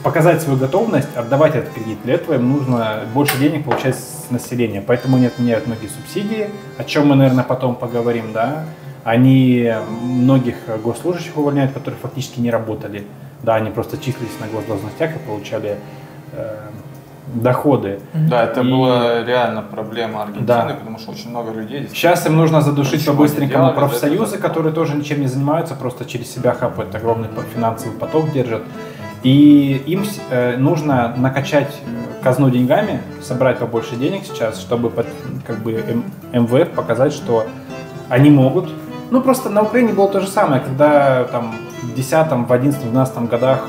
показать свою готовность отдавать этот кредит. Для этого им нужно больше денег получать с населения. Поэтому они отменяют многие субсидии, о чем мы, наверное, потом поговорим. Да? Они многих госслужащих увольняют, которые фактически не работали. Да, они просто числились на госдолжностях и получали доходы. да, это И- была реально проблема Аргентины, Да. потому что очень много людей здесь. Сейчас им нужно задушить Ничего не по-быстренькому делали, профсоюзы, да, которые тоже ничем не занимаются, просто через себя хапают огромный финансовый поток держат. И им нужно накачать казну деньгами, собрать побольше денег сейчас, чтобы как бы МВФ показать, что они могут. Ну просто на Украине было то же самое, когда там в 10, в 11, 12 годах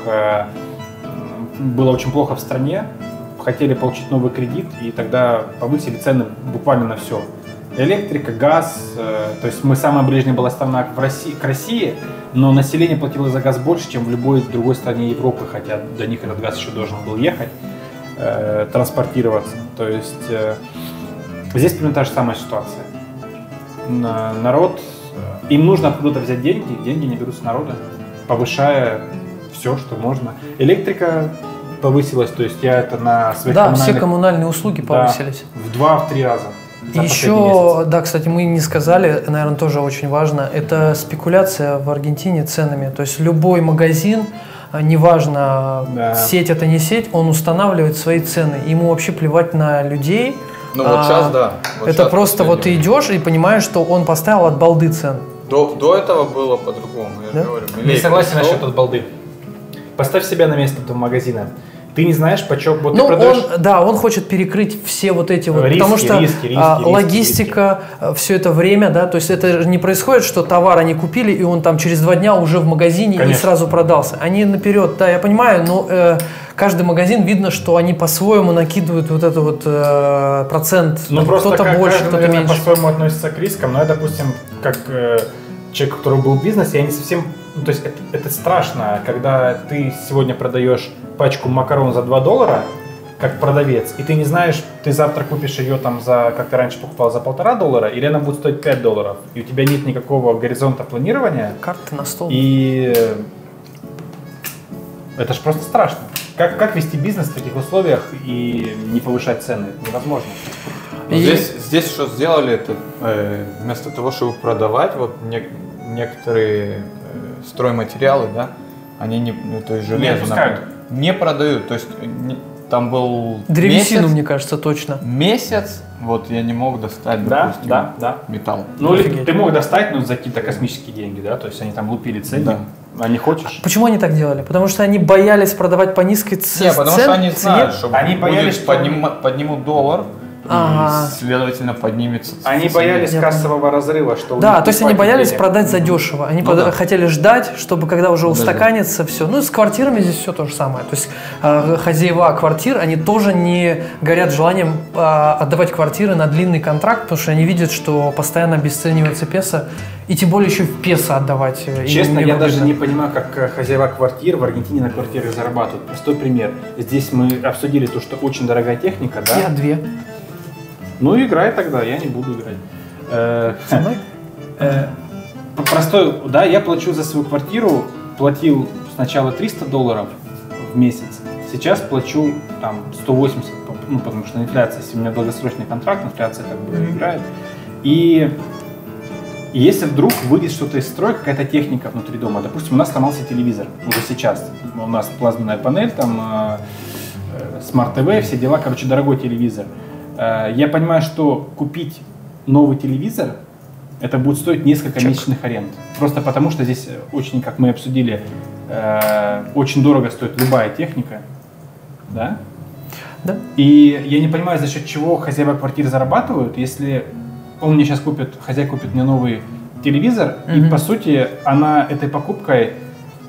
было очень плохо в стране, хотели получить новый кредит, и тогда повысили цены буквально на все. Электрика, газ, то есть мы самая ближняя была страна к России, но население платило за газ больше, чем в любой другой стране Европы, хотя до них этот газ еще должен был ехать, транспортироваться. То есть здесь примерно та же самая ситуация. Народ, им нужно откуда-то взять деньги не берут с народа, повышая все, что можно. Электрика повысилась, то есть я это на своих Да, все коммунальные услуги повысились. в 2-3 раза. за последний Еще, месяц. да, кстати, мы не сказали, наверное, тоже очень важно, это спекуляция в Аргентине ценами. То есть любой магазин, неважно, Да. сеть это не сеть, он устанавливает свои цены. Ему вообще плевать на людей. Ну вот сейчас, да. Вот Это щас просто вот ты последнее. идешь и понимаешь, что он поставил от балды цен. До этого было по-другому, я Да? же говорю. Не Милей согласен пришел. насчет от балды. Поставь себя на место этого магазина. Ты не знаешь, почем вот Ну, ты продаешь. он хочет перекрыть все вот эти вот, Риски, потому что риски, логистика, все это время, да, то есть это же не происходит, что товар они купили, и он там через 2 дня уже в магазине и Конечно. сразу продался. Они наперед, да, я понимаю, но каждый магазин видно, что они по-своему накидывают вот это вот процент, Ну там просто кто-то как больше, каждый, кто-то наверное, меньше. по-своему относится к рискам, но я, допустим, как человек, у которого был бизнес, я не совсем... Ну, то есть это страшно, когда ты сегодня продаешь пачку макарон за $2, как продавец, и ты не знаешь, ты завтра купишь ее там за, как ты раньше покупал, за $1,5, или она будет стоить $5, и у тебя нет никакого горизонта планирования, Карты на стол. и это же просто страшно. Как вести бизнес в таких условиях и не повышать цены? Это невозможно. Но И- здесь что сделали, это вместо того, чтобы продавать вот некоторые стройматериалы, да, они не, ну, то есть железо, отпускают. например, не продают. То есть там был Древесину, месяц, мне кажется, точно. месяц, вот я не мог достать, Да, допустим, да. металл. Ну, или Офигеть. ты мог достать, но за какие-то космические деньги, да? То есть они там лупили ценник, а не хочешь? Почему они так делали? Потому что они боялись продавать по низкой цене. Не, потому что они знают, что Они будет боялись, что- поднимут доллар, Ага. и, следовательно, поднимется Они цена. боялись Я кассового разрыва, что у Да, них то есть не они хватит боялись денег. продать задешево. Они Ну да. хотели ждать, чтобы когда уже Да. устаканится все. Ну и с квартирами здесь все то же самое. То есть хозяева квартир, они тоже не горят желанием отдавать квартиры на длинный контракт, потому что они видят, что постоянно обесценивается песо, и тем более еще в песо отдавать. им Честно, я невыгодно. даже не понимаю, как хозяева квартир в Аргентине на квартирах зарабатывают. Простой пример. Здесь мы обсудили то, что очень дорогая техника, да? Я 2. Ну, играй тогда, я не буду играть. Со мной? Простой, да, я плачу за свою квартиру, платил сначала $300 в месяц, сейчас плачу там 180, ну, потому что инфляция, если у меня долгосрочный контракт, инфляция как бы играет. И если вдруг выйдет что-то из строя, какая-то техника внутри дома, допустим, у нас сломался телевизор уже сейчас, у нас плазменная панель, там смарт-ТВ, все дела, короче, дорогой телевизор. Я понимаю, что купить новый телевизор, это будет стоить несколько месячных аренд. Просто потому, что здесь очень, как мы обсудили, очень дорого стоит любая техника. Да? Да. И я не понимаю, за счет чего хозяева квартир зарабатывают, если он мне сейчас хозяин купит мне новый телевизор, и по сути она этой покупкой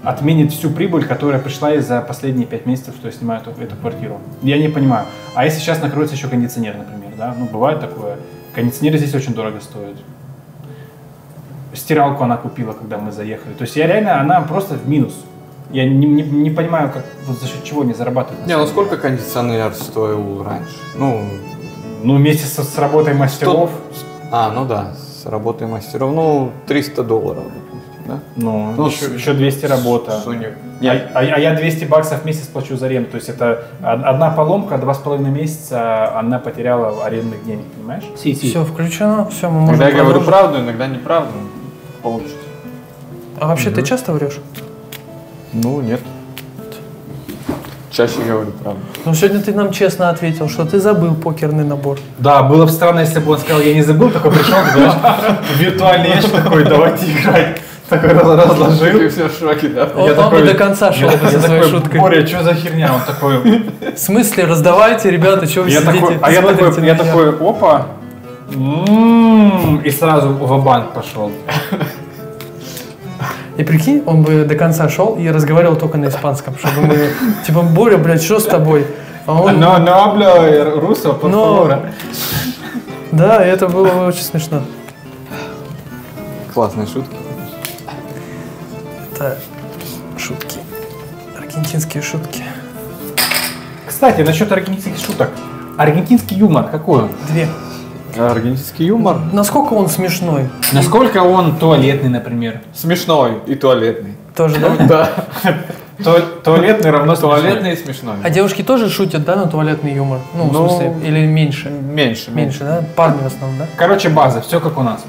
отменит всю прибыль, которая пришла за последние 5 месяцев, что я снимаю эту квартиру. Я не понимаю. А если сейчас накроется еще кондиционер, например, да? Ну, бывает такое. Кондиционер здесь очень дорого стоит. Стиралку она купила, когда мы заехали. То есть я реально, она просто в минус. Я не понимаю, как, вот за счет чего они зарабатывают. Не, ну сколько кондиционер стоил раньше? Ну вместе с работой мастеров. Ну да, с работой мастеров, ну, $300, допустим, да? Ну еще 200 работа. А я $200 в месяц плачу за аренду. То есть это одна поломка, 2,5 месяца она потеряла арендных денег, понимаешь? Все включено, все, мы можем Иногда я говорю продолжить. правду, иногда неправду. Получится. А вообще ты часто врешь? Ну, нет. Чаще говорю правду. Ну, сегодня ты нам честно ответил, что ты забыл покерный набор. Да, было бы странно, если бы он сказал, я не забыл, такой пришел, знаешь, виртуальный ящик такой, давайте играть. Такой разложил. Ты все в шоке, да? Он бы до конца шел бы со своей шуткой. Боря, что за херня? Он такой... В смысле, раздавайте, ребята, что вы сидите? Я такой, опа. И сразу в банк пошел. И прикинь, он бы до конца шел и разговаривал только на испанском, чтобы мы, типа, Боря, блядь, что с тобой? А он... No hablo ruso, por favor. Да, это было бы очень смешно. Классные шутки. Это шутки. Аргентинские шутки. Кстати, насчет аргентинских шуток. Аргентинский юмор какой он? 2. Аргентинский юмор. Насколько он смешной? Насколько он туалетный, например? Смешной и туалетный. Тоже, да? Да. Туалетный равно Туалетный и смешной. А девушки тоже шутят, да, на туалетный юмор? Ну, в смысле, или меньше? Меньше. Меньше, да? Парни в основном, да? Короче, база, все как у нас.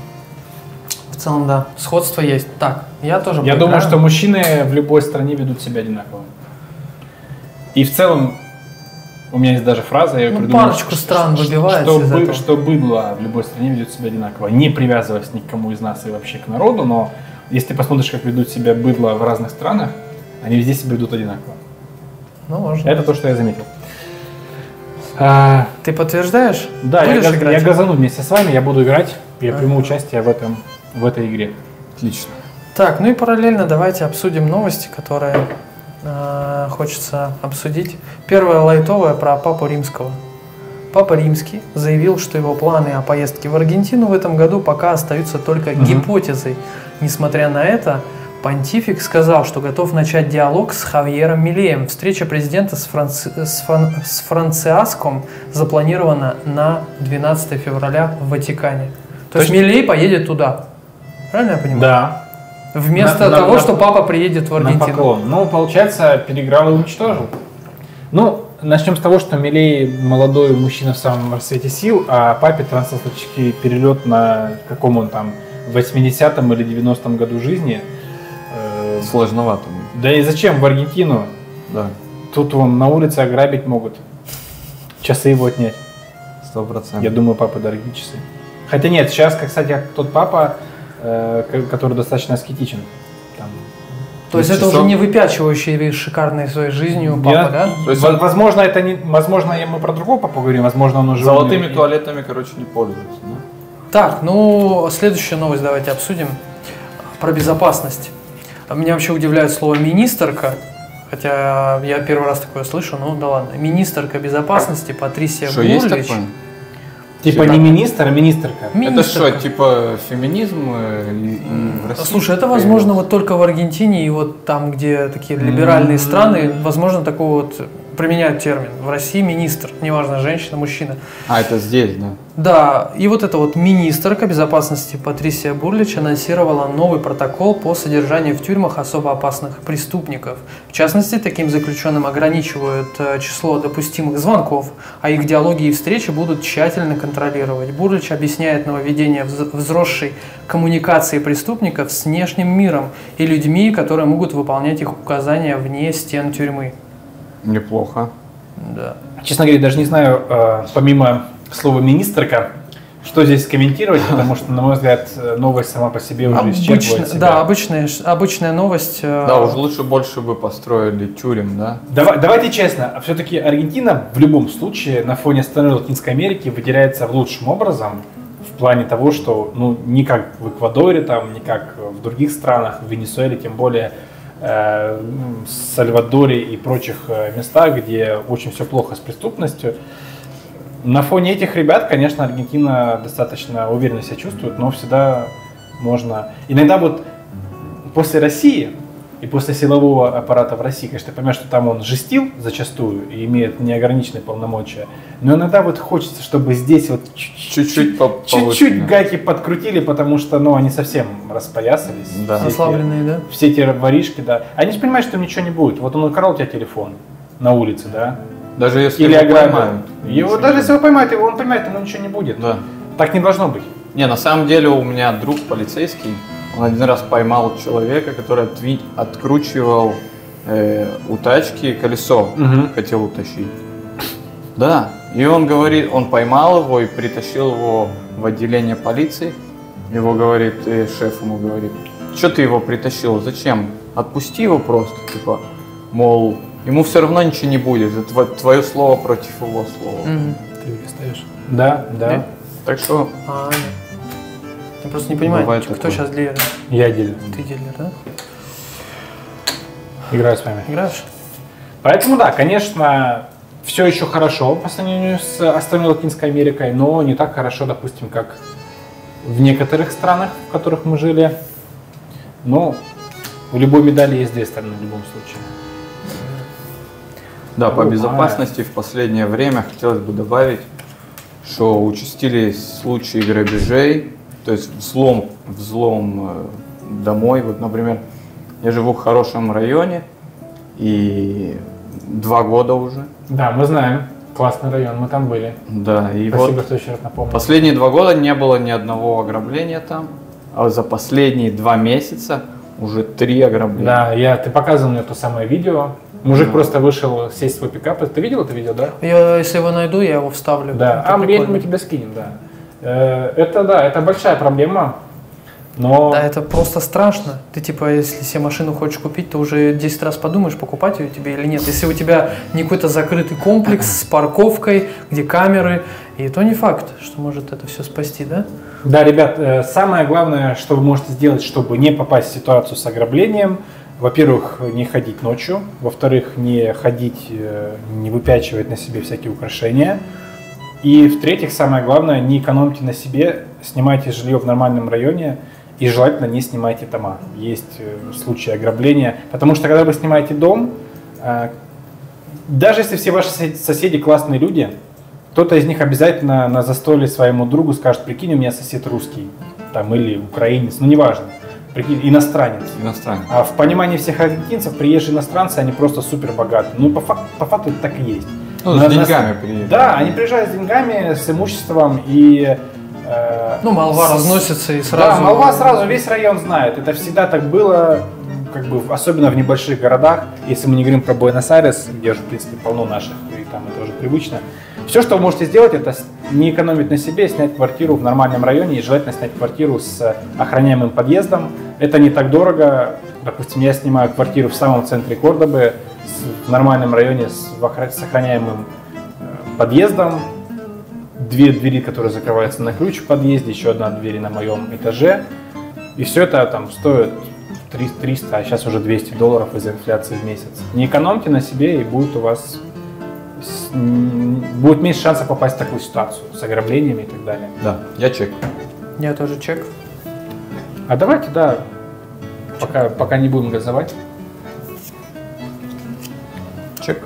В целом, да. Сходство есть. Так, я тоже Я поиграю. думаю, что мужчины в любой стране ведут себя одинаково. И в целом, у меня есть даже фраза, я ее придумал. Парочку стран выбивается из этого. Что быдло в любой стране ведет себя одинаково. Не привязываясь ни к кому из нас и вообще к народу, но если ты посмотришь, как ведут себя быдло в разных странах, они везде себя ведут одинаково. Ну, можно. Это то, что я заметил. Ты подтверждаешь? Да, Будешь я играть? газану вместе с вами, я буду играть, я приму участие в этой игре. Отлично. Так, ну и параллельно давайте обсудим новости, которые хочется обсудить. Первая лайтовая про Папу Римского. Папа Римский заявил, что его планы о поездке в Аргентину в этом году пока остаются только гипотезой. Несмотря на это, понтифик сказал, что готов начать диалог с Хавьером Милеем. Встреча президента с Франциаском запланирована на 12 февраля в Ватикане. То есть Милей поедет туда. Правильно я понимаю? Да. Вместо того, что папа приедет в Аргентину. На поклон. Ну, получается, переиграл и уничтожил. Ну, начнем с того, что Милей молодой мужчина в самом расцвете сил, а папе трансатлантический перелет на каком он там, 80-м или 90-м году жизни. Сложновато. Да и зачем в Аргентину? Да. Тут вон на улице ограбить могут. Часы его отнять. 100%. Я думаю, папа дорогие часы. Хотя нет, сейчас, кстати, как тот папа, который достаточно аскетичен. Там, То есть это уже не выпячивающий шикарной своей жизнью папа, да? То есть возможно, это не, возможно, мы про другого папу говорим, возможно, он уже золотыми умер. туалетами, короче, не пользуются. Да? Так, ну, следующую новость давайте обсудим. Про безопасность. Меня вообще удивляет слово «министрка», хотя я первый раз такое слышу, ну да ладно. Министрка безопасности Патрисия Что, есть Бурлич. такое? Типа не министр, а министрка. Это что, типа феминизм в России? Слушай, это возможно вот только в Аргентине и вот там, где такие либеральные страны, возможно, такого вот применяют термин. В России министр, неважно, женщина, мужчина. А, это здесь, да? Да, и вот эта вот министрка безопасности Патрисия Бурлич анонсировала новый протокол по содержанию в тюрьмах особо опасных преступников. В частности, таким заключенным ограничивают число допустимых звонков, а их диалоги и встречи будут тщательно контролировать. Бурлич объясняет нововведение взросшей коммуникации преступников с внешним миром и людьми, которые могут выполнять их указания вне стен тюрьмы. Неплохо. Да. Честно говоря, даже не знаю, помимо слова «министрка», что здесь комментировать, потому что, на мой взгляд, новость сама по себе уже исчерпывает себя. Да, обычная новость. Да, уже лучше больше бы построили тюрем, да? Давайте честно, все-таки Аргентина в любом случае на фоне остальной Латинской Америки выделяется в лучшем образом в плане того, что не как в Эквадоре, там, не как в других странах, в Венесуэле, тем более Сальвадоре и прочих местах, где очень все плохо с преступностью. На фоне этих ребят, конечно, Аргентина достаточно уверенно себя чувствует, но всегда можно... Иногда вот после России и после силового аппарата в России, конечно, ты понимаешь, что там он жестил зачастую и имеет неограниченные полномочия, но иногда вот хочется, чтобы здесь вот чуть-чуть гайки подкрутили, потому что, они совсем распоясались. Да. Ослабленные, да? Все эти воришки, да. Они же понимают, что им ничего не будет. Вот он украл у тебя телефон на улице, да? Даже если или его поймают. Если его поймают, он понимает, ему ничего не будет. Да. Так не должно быть. Не, на самом деле у меня друг полицейский, он один раз поймал человека, который откручивал у тачки колесо, хотел утащить. Да, и он говорит, он поймал его и притащил его в отделение полиции. Его говорит, шеф ему говорит, что ты его притащил, зачем? Отпусти его просто, типа, мол, ему все равно ничего не будет, это твое слово против его слова. Ты стоишь. Да. Так что... Я просто не понимаю, кто такое. сейчас дилер. Я дилер. Ты дилер, да? Играю с вами. Играешь? Поэтому да, конечно, все еще хорошо по сравнению с остальной Латинской Америкой, но не так хорошо, допустим, как в некоторых странах, в которых мы жили. Но в любой медали есть две стороны в любом случае. Да, по безопасности в последнее время хотелось бы добавить, что участились случаи грабежей, то есть взлом домой. Вот, например, я живу в хорошем районе, и 2 года уже. Да, мы знаем. Классный район, мы там были. Да, и спасибо, что еще раз напомнил. Последние 2 года не было ни одного ограбления там, а за последние 2 месяца уже 3 ограбления. Да, ты показывал мне то самое видео. Мужик просто вышел сесть в свой пикап. Ты видел это видео, да? Если его найду, я его вставлю. Да, мы тебя скинем, да. Это большая проблема, но... Да, это просто страшно. Ты если себе машину хочешь купить, то уже 10 раз подумаешь, покупать ее тебе или нет. Если у тебя не какой-то закрытый комплекс с парковкой, где камеры, и то не факт, что может это все спасти, да? Да, ребят, самое главное, что вы можете сделать, чтобы не попасть в ситуацию с ограблением, во-первых, не ходить ночью, во-вторых, не ходить, не выпячивать на себе всякие украшения, и в-третьих, самое главное, не экономьте на себе, снимайте жилье в нормальном районе и желательно не снимайте дома. Есть случаи ограбления, потому что когда вы снимаете дом, даже если все ваши соседи классные люди, кто-то из них обязательно на застолье своему другу скажет: прикинь, у меня сосед русский, там, или украинец, неважно. Прикинь, иностранец. А в понимании всех аргентинцев приезжие иностранцы, они просто супер богатые. По факту это так и есть. С деньгами приезжают. Да, они приезжают с деньгами, с имуществом и... молва разносится и сразу... Да, молва сразу, весь район знает. Это всегда так было, особенно в небольших городах. Если мы не говорим про Буэнос-Айрес, где же, в принципе, полно наших, и там это уже привычно. Все, что вы можете сделать, это не экономить на себе, снять квартиру в нормальном районе и желательно снять квартиру с охраняемым подъездом. Это не так дорого. Допустим, я снимаю квартиру в самом центре Кордобы, в нормальном районе с охраняемым подъездом. 2 двери, которые закрываются на ключ в подъезде, еще 1 дверь на моем этаже. И все это там стоит 300, а сейчас уже $200 из-за инфляции в месяц. Не экономьте на себе, и будет у вас... будет меньше шансов попасть в такую ситуацию с ограблениями и так далее. Да, я чек. Я тоже чек. А давайте, да, пока не будем газовать. Чек.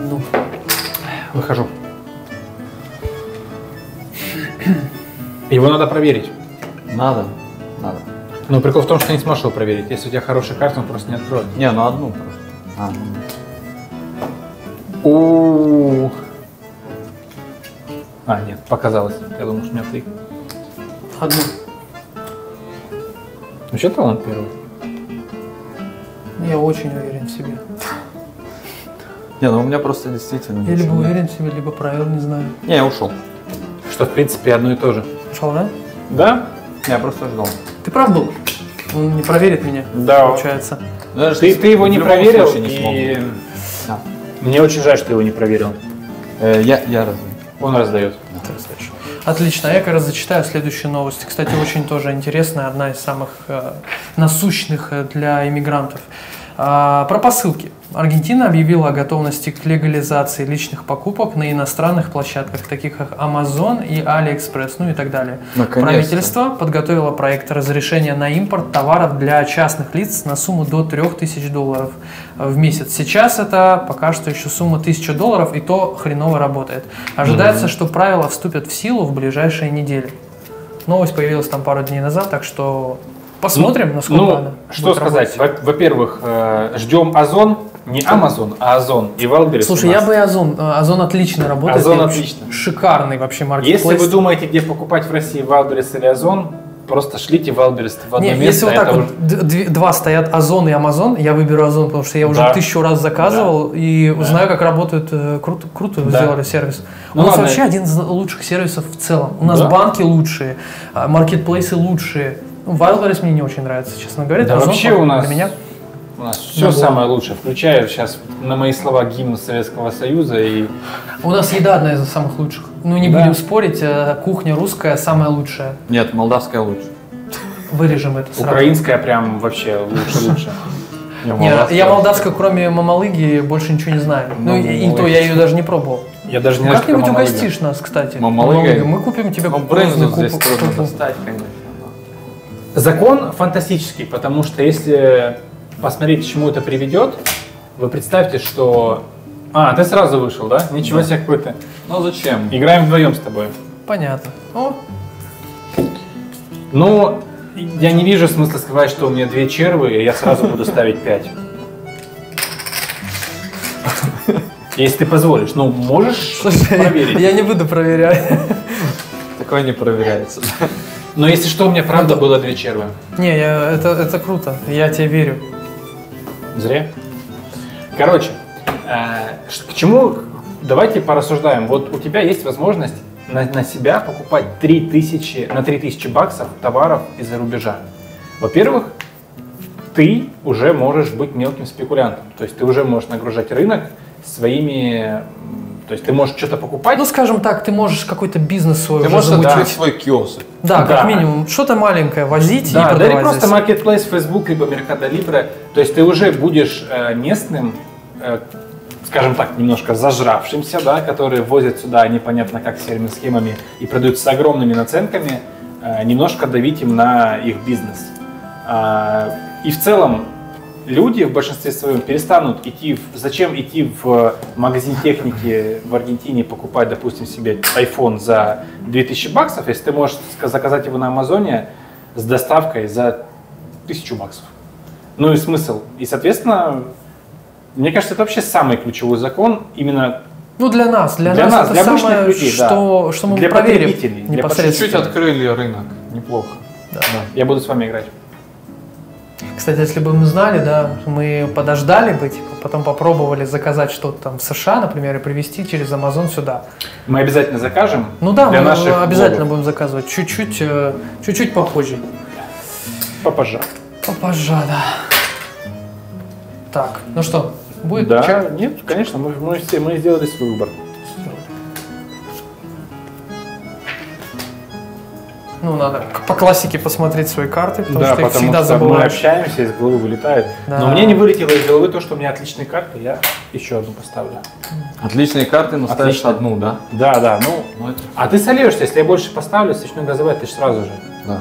одну. Выхожу. Его надо проверить. Надо. Надо. Но прикол в том, что ты не сможешь его проверить. Если у тебя хорошая карта, он просто не откроет. Не, ну одну просто. Нет, показалось. Я думал, что у меня 3. Одну. Вообще талант первый. Я очень уверен в себе. Не, ну у меня просто действительно... Я либо ничего нет. уверен в себе, либо правил не знаю. Не, я ушел. Что, в принципе, одно и то же. Ушел, да? Да? Я просто ждал. Ты прав был. Он не проверит меня, Да. получается. Даже Ты его в не любом проверил, случае не смог. и Да. мне очень жаль, что ты его не проверил. Я раздаю. Он раздает. Отлично, я как раз зачитаю следующие новости. Кстати, очень тоже интересная, одна из самых насущных для иммигрантов. Про посылки. Аргентина объявила о готовности к легализации личных покупок на иностранных площадках, таких как Amazon и AliExpress, ну и так далее. Наконец-то. Правительство подготовило проект разрешения на импорт товаров для частных лиц на сумму до $3000 в месяц. Сейчас это пока что еще сумма $1000, и то хреново работает. Ожидается, что правила вступят в силу в ближайшие недели. Новость появилась там пару дней назад, так что посмотрим, насколько она что будет сказать? работать. Во-первых, ждем Озон, не Amazon, а Озон и Wildberries. Слушай, я бы и Озон. Озон отлично работает. Озон и отлично. Шикарный вообще маркетплейс. Если вы думаете, где покупать в России Wildberries или Озон, просто шлите Wildberries в одно Не, место. если вот так это вот два стоят Озон и Амазон, я выберу Озон, потому что я уже Да. 1000 раз заказывал и знаю, как работают. Круто Да. сделали сервис. Ну У нас ладно. вообще один из лучших сервисов в целом. У нас Да. банки лучшие, маркетплейсы лучшие. Ну, Wildberries мне не очень нравится, честно говоря. Да Озон вообще у нас, для меня. все самое лучшее, включая сейчас на мои слова гимн Советского Союза и У нас еда одна из самых лучших. Ну, не Да. будем спорить, кухня русская самая лучшая. Нет, молдавская лучше. Вырежем это сразу. украинская прям вообще лучше. Не, я молдавскую, кроме мамалыги, больше ничего не знаю. Ну, и то я ее даже не пробовал. Я даже не знаю, что Как-нибудь такое мамалыга. угостишь нас, кстати. Мамалыгой? Мы купим тебе Ну, кукурузную брынзу здесь трудно крупу. достать, конечно. Закон фантастический, потому что если посмотреть, к чему это приведет, вы представьте, что... ты сразу вышел, да? Ничего себе какой-то. Ну зачем? Играем вдвоем с тобой. Понятно. О, Ну, я не вижу смысла сказать, что у меня 2 червы, и я сразу буду ставить 5. Если ты позволишь. Ну, можешь слушай, проверить. я не буду проверять. Такое не проверяется. Но если что, у меня правда было 2 червы. Не, это круто, я тебе верю. Зря. Короче, к чему давайте порассуждаем. Вот у тебя есть возможность на себя покупать на 3000 баксов товаров из-за рубежа. Во-первых, ты уже можешь быть мелким спекулянтом. То есть ты уже можешь нагружать рынок своими... То есть ты можешь что-то покупать. Ну, скажем так, ты можешь какой-то бизнес свой Ты уже можешь замутить. открыть свой киоск. Да, Да. как минимум, что-то маленькое возить и Да, продавать или просто здесь. Marketplace, Facebook, либо Mercado Libre. То есть ты уже будешь местным, скажем так, немножко зажравшимся, да, которые возят сюда непонятно как серыми схемами и продают с огромными наценками, немножко давить им на их бизнес. И в целом люди в большинстве своем перестанут идти, зачем идти в магазин техники в Аргентине покупать, допустим, себе iPhone за 2000 баксов, если ты можешь заказать его на Амазоне с доставкой за 1000 баксов. Ну и смысл. И, соответственно, мне кажется, это вообще самый ключевой закон именно Ну, для нас для это обычных самое, людей, что мы для проверим потребителей, для непосредственно. Чуть-чуть открыли рынок. Неплохо. Да. Я буду с вами играть. Кстати, если бы мы знали, да, мы подождали бы, типа, потом попробовали заказать что-то там в США, например, и привезти через Amazon сюда. Мы обязательно закажем. Ну да, для мы наших обязательно блогов. будем заказывать чуть-чуть попозже. Попозже. Попозже, да. Так, ну что, будет Да, чай? нет, конечно, мы сделали свой выбор. Ну, надо по классике посмотреть свои карты, потому Да, что их потому всегда что мы забываешь. общаемся, из головы вылетает. Да. Но мне не вылетело из головы то, что у меня отличные карты, я еще одну поставлю. Отличные карты, но ставишь Отлично. одну, да? Да, ну. Ну, это... А ты сольешься, если я больше поставлю, начну газовать, ты же сразу же. Да.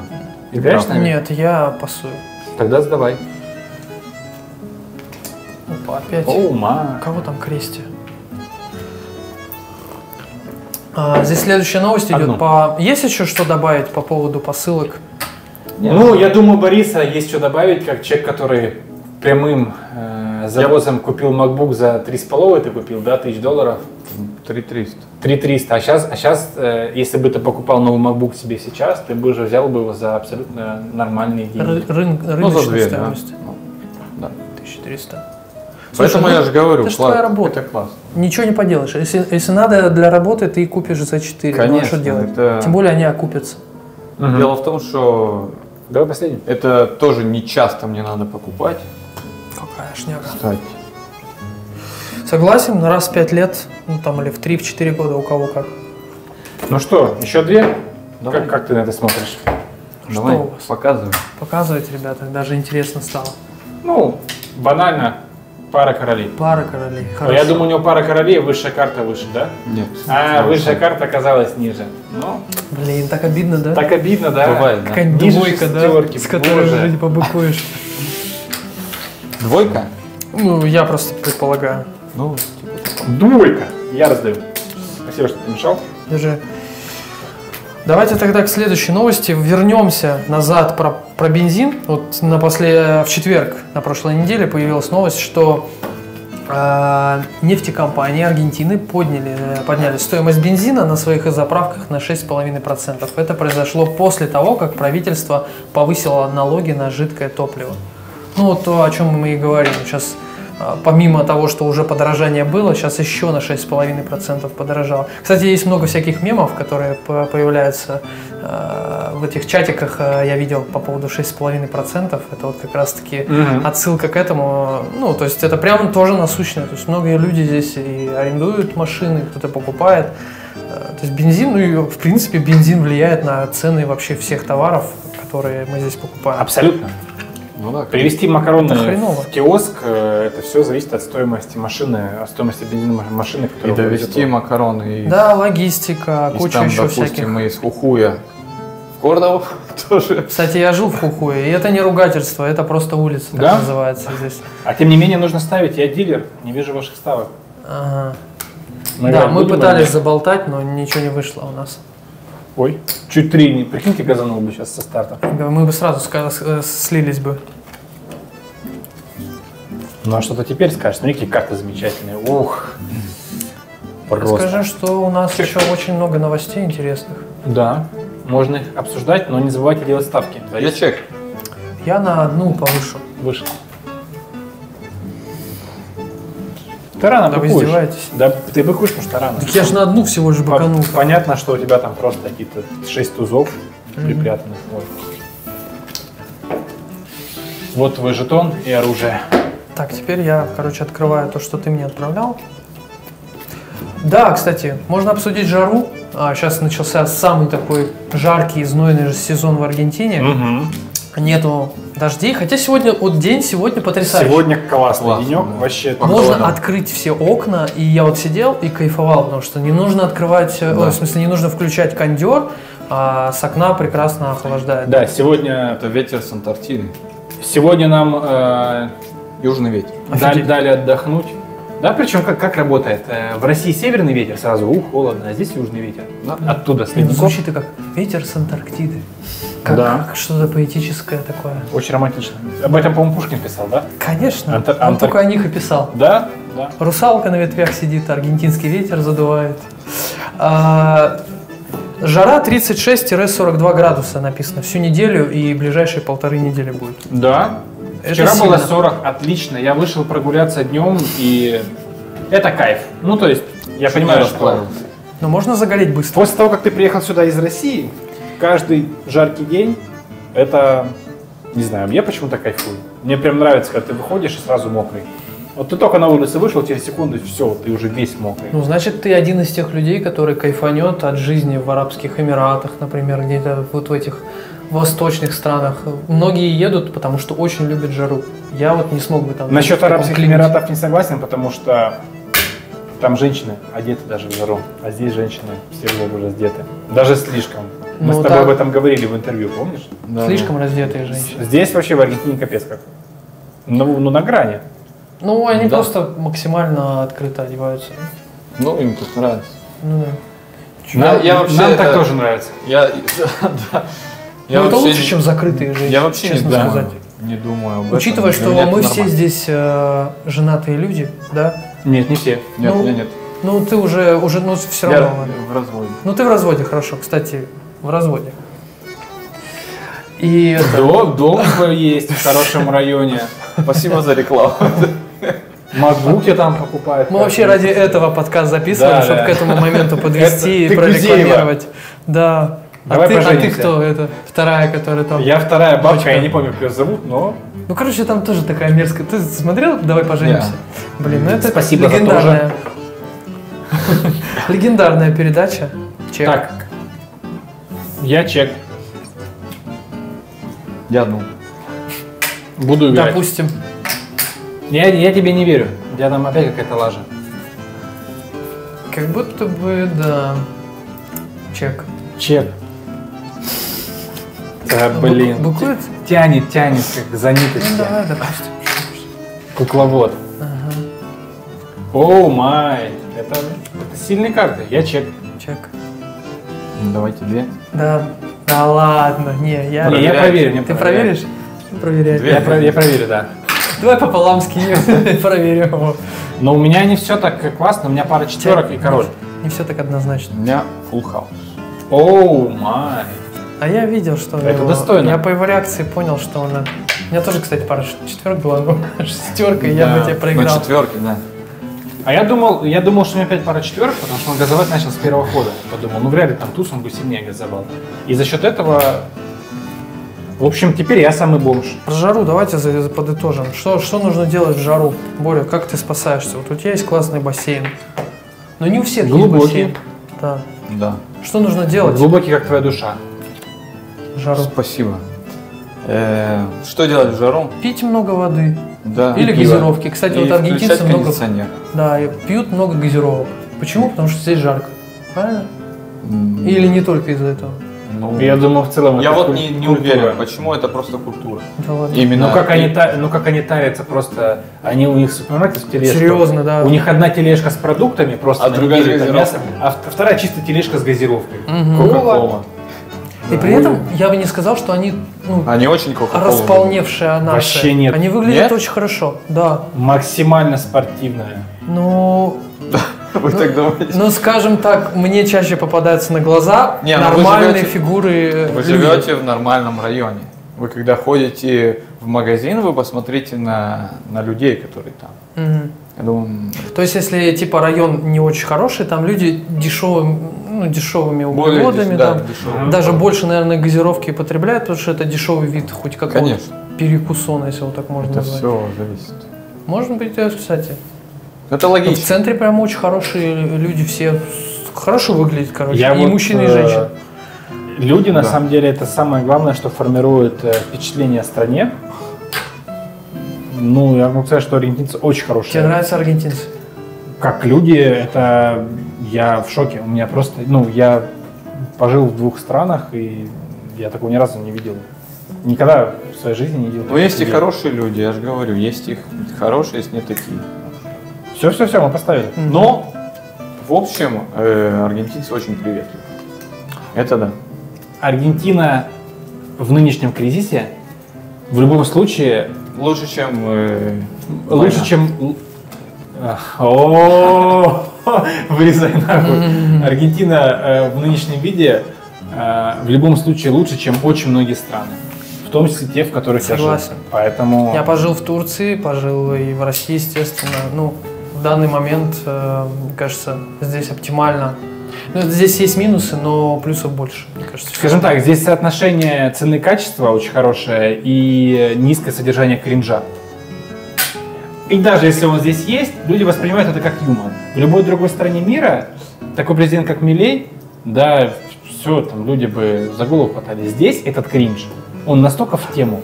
Играешь с нами? Нет, я пасую. Тогда сдавай. Опа, опять. Оу, ма. Кого там крестие? Здесь следующая новость идет. Одну. Есть еще что добавить по поводу посылок? Ну, я думаю, Бориса есть что добавить, как человек, который прямым завозом купил MacBook за 3,5 ты купил, да, $1000? 3300. 3300. А сейчас, если бы ты покупал новый MacBook себе сейчас, ты бы уже взял бы его за абсолютно нормальные деньги. Рыночная стоимость. Да. 1300. Поэтому я же говорю, это же твоя работа. Это классно. Ничего не поделаешь. Если надо для работы, ты купишь за 4. Конечно, ну, а что делать? это- Тем более они окупятся. Дело в том, что Давай последний. это тоже не часто мне надо покупать. Какая шняга. Кстати. Согласен, раз в 5 лет, ну там или в 3-4 года, у кого как. Ну что, еще две? Давай. Как ты на это смотришь? Давай, у вас? показывай. Показывайте, ребята, даже интересно стало. Ну, банально, пара королей. Пара королей. Я Хорошо. думаю, у него пара королей, высшая карта выше, да? Нет. А высшая карта оказалась ниже. Ну, Блин, так обидно, да? так обидно, да? Бывает, да. Какая Ниже двойка, да? шестерки, С которой боже. уже побыкуешь. Двойка? Ну, я просто предполагаю. Ну, Двойка. Я раздаю. Спасибо, что помешал. Даже... Давайте тогда к следующей новости. Вернемся назад про бензин. Вот в четверг на прошлой неделе появилась новость, что нефтекомпании Аргентины подняли стоимость бензина на своих заправках на 6,5%. Это произошло после того, как правительство повысило налоги на жидкое топливо. Ну вот то, о чем мы и говорим. Сейчас, помимо того, что уже подорожание было, сейчас еще на 6,5% подорожало. Кстати, есть много всяких мемов, которые появляются в этих чатиках, я видел по поводу 6,5%. Это вот как раз-таки отсылка к этому. Ну, то есть это прям тоже насущное. То есть многие люди здесь и арендуют машины, кто-то покупает. То есть бензин, ну и в принципе бензин влияет на цены вообще всех товаров, которые мы здесь покупаем. Абсолютно. ну да. Привезти макароны Это хреново. в киоск, это все зависит от стоимости машины, от стоимости бензиновой машины, И которая довести макароны. Да, логистика, из куча там, еще допустим, всяких. мы из Хухуя в Кордову тоже. Кстати, я жил в Хухуе, и это не ругательство, это просто улица, так Да? называется здесь. А тем не менее нужно ставить. Я дилер, не вижу ваших ставок. Ага. Мы Да, играть мы будем пытались или нет? заболтать, но ничего не вышло у нас. Ой, чуть 3, прикиньте, газанул бы сейчас со старта. Мы бы сразу слились бы. Ну а что-то теперь скажешь? Смотри, какие карты замечательные. Ух, просто. Скажи, что у нас еще очень много новостей интересных. Да, можно их обсуждать, но не забывайте делать ставки. Я чек. Я на одну повышу. Выше. Ты рано Да вы быкуешь. издеваетесь? Да ты быкуешь, потому что рано. Так я же на одну всего лишь быканул. Понятно, что у тебя там просто какие-то 6 тузов припрятанных. Вот твой жетон и оружие. Так, теперь я, открываю то, что ты мне отправлял. Да, кстати, можно обсудить жару. Сейчас начался самый такой жаркий и знойный сезон в Аргентине. Нету дождей, хотя сегодня, день сегодня потрясающий. Сегодня классный Классно, денек, да. вообще. Можно открыть все окна, и я вот сидел и кайфовал, потому что не нужно открывать, в смысле, не нужно включать кондер, а с окна прекрасно охлаждает. Да, сегодня Это ветер с Антарктиды. нам Южный ветер. дали отдохнуть. Да, причем как работает? В России северный ветер сразу, холодно, а здесь южный ветер. Оттуда, с Ну, ледников. звучит как ветер с Антарктиды. Как, Да. как что-то поэтическое такое. Очень романтично. Об этом, по-моему, Пушкин писал, да? Конечно, Антар- он только о них и писал. Да, да. Русалка на ветвях сидит, аргентинский ветер задувает. Жара 36-42 градуса написано всю неделю и ближайшие 1,5 недели будет. Да. Это Вчера было сильно. 40, отлично. Я вышел прогуляться днем, и это кайф. Ну, то есть, я понимаю, что Но можно загореть быстро. после того, как ты приехал сюда из России, каждый жаркий день, это, не знаю, я почему-то кайфую. Мне прям нравится, когда ты выходишь и сразу мокрый. Вот ты только на улице вышел, через секунду, все, ты уже весь мокрый. Ну, значит, ты один из тех людей, который кайфанет от жизни в Арабских Эмиратах, например, где-то вот в этих восточных странах. Многие едут, потому что очень любят жару. Я вот не смог бы там... Насчет в таком Арабских климате. Эмиратов не согласен, потому что там женщины одеты даже в жару, а здесь женщины все уже раздеты. Даже слишком. Мы Ну, с тобой так. об этом говорили в интервью, помнишь? Слишком раздетые женщины. Здесь вообще в Аргентине капец как. Ну на грани. Ну, они Да. просто максимально открыто одеваются. Ну, им тут нравится. Ну да. Нам так тоже нравится. Да. Я Ну, это вообще лучше, чем закрытые женщины, Я вообще честно не, сказать. не думаю об этом. Учитывая, Для что меня это мы все нормально. здесь женатые люди, да? Нет, не все. Нет, Ну, я нет. Ну, ты уже ну, все Я равно. ладно. в разводе. Ну, ты в разводе, хорошо, кстати, в разводе. И это, Дом свой есть в хорошем районе. Спасибо за рекламу. Макбуки там покупают. мы вообще ради этого подкаст записывали, Да, чтобы да. к этому моменту подвести и Это ты прорекламировать. Да. Давай а ты поженимся. кто? Это вторая, которая там. Я вторая бабка, я не помню, как ее зовут, но... Ну, короче, там тоже такая мерзкая. Ты смотрел «Давай поженимся»? Блин, ну это Спасибо за легендарная. Легендарная передача. Чек. Так, я чек. Я ну. Буду играть. Допустим. Я тебе не верю. У тебя там опять какая-то лажа. Как будто бы, да. Чек. Чек. Да, блин. Буквы? Тянет, как за Ну, ниточки. давай, допустим. Кукловод. Оу май. Это сильные карты. Я чек. Чек. Ну, давай тебе. Да. Да ладно. Не, я... Не, я Проверяй. проверю. не Ты проверяй. проверишь? Проверяй. Две. Я проверю, да. Давай пополам скинем. Проверим его. Но у меня не все так классно. У меня пара четверок и король. Не все так однозначно. У меня full house. Оу май. А я видел, что у Это него- достойно. Я по его реакции понял, что он... У меня тоже, кстати, пара четверок была, но шестерка, и я бы тебе На проиграл. четверке, да. А я думал, что у меня опять пара четверок, потому что он газовать начал с первого хода. Подумал, ну вряд ли там туз он бы сильнее газовал. И за счет этого, в общем, теперь я самый бомж. Про жару давайте подытожим. Что нужно делать в жару? Боря, как ты спасаешься? Вот у тебя есть классный бассейн. Но не у всех Глубокий. есть бассейн. Да. Да. Что нужно делать Глубокий, как твоя душа. в жару? Спасибо. Что делать в жару? Пить много воды. Да. Или пиво. газировки. Кстати, И вот аргентинцы включать много... кондиционер. Да, и пьют много газировок. Почему? Потому что здесь жарко. Правильно? М, Или не только из-за этого? Ну, Я думаю, в целом я это вот не культура. уверен, почему это просто культура. Да ладно. Именно. Ну как они тарятся просто, у них супермаркет с тележкой. Серьезно, да. У них одна тележка с продуктами, просто А другая с там мясо, газировкой. а вторая чисто тележка с газировкой. Кока-кола. И при этом я бы не сказал, что они Они очень кока-колу. располневшая нация. Вообще нет. Они выглядят Нет? очень хорошо. Да. Максимально спортивная. Ну, Вы так думаете? ну, скажем так, мне чаще попадаются на глаза Не, ну вы нормальные живете- фигуры. Вы людей. живете в нормальном районе. Вы когда ходите в магазин, вы посмотрите на людей, которые там. Мгм. Я думаю, То есть, если типа район не очень хороший, там люди дешевыми более углеводами, да, там, дешево. даже больше, наверное, газировки потребляют, потому что это дешевый вид хоть какого-то Конечно. перекусона, если его так можно Это назвать. все зависит. Может быть, кстати. Это В логично. центре прям очень хорошие люди, все хорошо выглядят, короче, Я и вот, мужчины, и женщины. Люди, на Да. самом деле, это самое главное, что формирует впечатление о стране. Ну, я могу сказать, что аргентинцы очень хорошие. Тебе нравятся аргентинцы? Как люди, это я в шоке. У меня просто, я пожил в 2 странах, и я такого ни разу не видел. Никогда в своей жизни не видел. Но есть и хорошие люди, я же говорю, есть их хорошие, есть не такие. Все, мы поставили. Но, в общем, аргентинцы очень приветливы. Это да. Аргентина в нынешнем кризисе в любом случае Лучше, чем лучше, война. чем... О, вырезай нахуй. Аргентина в нынешнем виде в любом случае лучше, чем очень многие страны. В том числе те, в которых я жил. Согласен. Поэтому... Я пожил в Турции, пожил и в России, естественно. Ну, в данный момент, мне кажется, здесь оптимально. Ну, здесь есть минусы, но плюсов больше, мне кажется. Скажем так, здесь соотношение цены и качества очень хорошее и низкое содержание кринжа. И даже если он здесь есть, люди воспринимают это как юмор. В любой другой стране мира такой президент, как Милей, да, все, там люди бы за голову хватали. Здесь этот кринж, он настолько в тему,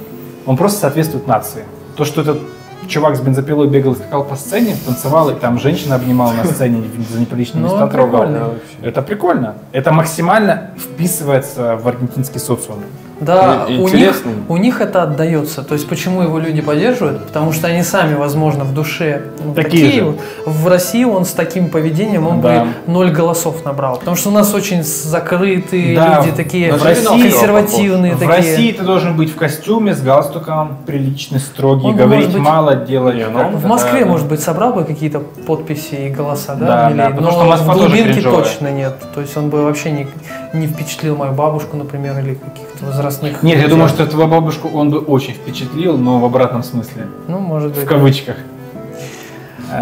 он просто соответствует нации. То, что этот чувак с бензопилой бегал и скакал по сцене, танцевал, и там женщина обнимала на сцене, за неприличные места трогал. прикольно. Это прикольно. Это максимально вписывается в аргентинский социум. Да, Интересно. у них это отдается. То есть почему его люди поддерживают? Потому что они сами, возможно, в душе Такие же. вот. В России он с таким поведением он Да. бы 0 голосов набрал. Потому что у нас очень закрытые Да, люди, такие в России консервативные. В такие. России ты должен быть в костюме с галстуком, приличный, строгий, Он, говорить может быть, мало, делать. как-то, В Москве, да. может быть, собрал бы какие-то подписи и голоса, да, Да, милей, да, потому но что Москва в тоже глубинке кринжовая. точно нет. То есть он бы вообще не впечатлил мою бабушку, например, или каких-то возрастных. Нет, я людей. думаю, что твою бабушку он бы очень впечатлил, но в обратном смысле. Ну, может В быть. кавычках.